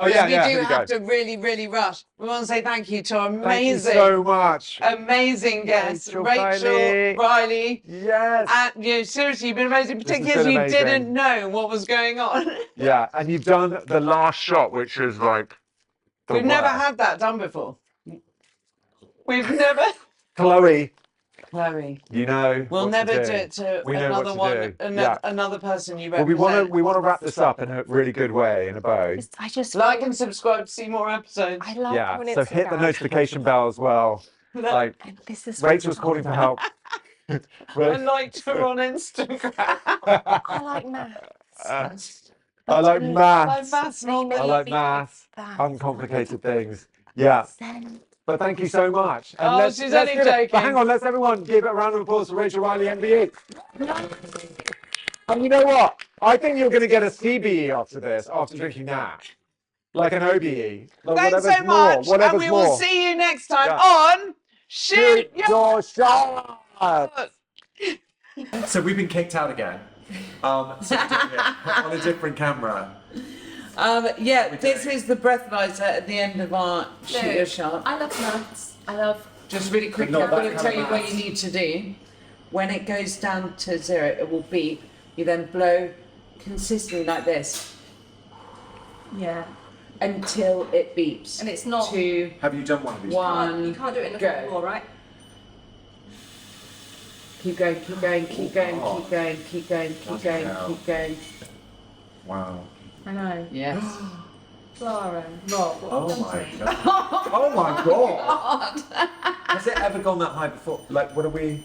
Oh yeah, we yeah. do here we have go. to really, really rush. We want to say thank you to our Thank you amazing, so much. amazing guests, Rachel Riley. Yes. And you know, seriously, you've been amazing, This has particularly been as you amazing. didn't know what was going on. Yeah, and you've done the last shot, which is like. the We've never worst. had that done before. We've never. Chloe, Chloe, you know. we'll what to never do it to We know what another to one, do. another, Yeah. another person you Well, represent. we want to wrap this up in a really good way, in a bow. I just Like and subscribe to see more episodes. I love Yeah. when So it's hit the notification bell as well. Like This is Rachel's calling for help. I liked her on Instagram. I like maths. I like maths. maths, not I like maths. Uncomplicated things. Yeah. But thank you so much. And Oh, she's only give it- joking. But hang on, let's everyone give a round of applause for Rachel Riley, MBE. And you know what? I think you're going to get a CBE after this, after drinking that. Like an OBE. Like Thanks so whatever's more, much, and whatever's we will more. see you next time Yeah. on Shoot Your Your shot. Shot. So we've been kicked out again. So we're doing it on a different camera. Yeah, this is the breathalyzer at the end of our Shoot Your Shot. I love maths. I love. Just really quickly, Not I'm going that to kind tell of you what maths. you need to do. When it goes down to 0, it will beep. You then blow consistently like this Yeah. until it beeps. And it's not- 2, Have you done one of these? 1. You can't do it in the Go. floor, right? Keep going, keep going, keep going, keep going, keep going, keep going, hell. keep going. Wow. I know. Yes. Clara, Rob. Oh my god. Oh my god. Has it ever gone that high before? Like, what are we?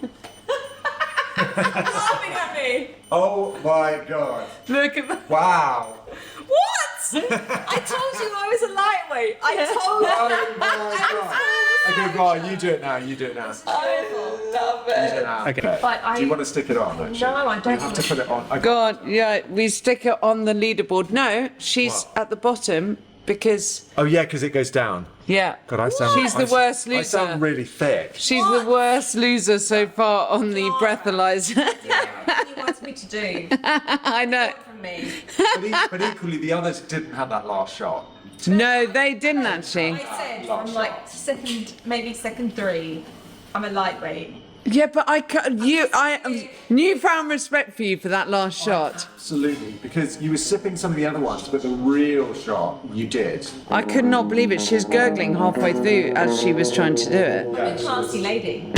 Laughing at me. Oh my god. Look at that. Wow. What? I told you I was a lightweight. I told you. Oh my god. Okay, Ryan, you do it now. You do it now. I Love You do it it. now. Okay. But Do you want to stick it on? Actually? No, I don't You have to put it on. Okay. Go on, yeah, we stick it on the leaderboard. No, she's What? at the bottom because, Oh yeah, because it goes down. yeah, God, I sound. she's the worst I loser. sound really thick. She's the worst loser so far on the breathalyzer. What he wants me to do. I know. From me. But equally, the others didn't have that last shot. No, they didn't actually. I said I'm like second 3. I'm a lightweight. Yeah, but I newfound respect for you for that last shot. Absolutely, because you were sipping some of the other ones, but the real shot you did. I could not believe it. She was gurgling halfway through as she was trying to do it. I'm a classy lady.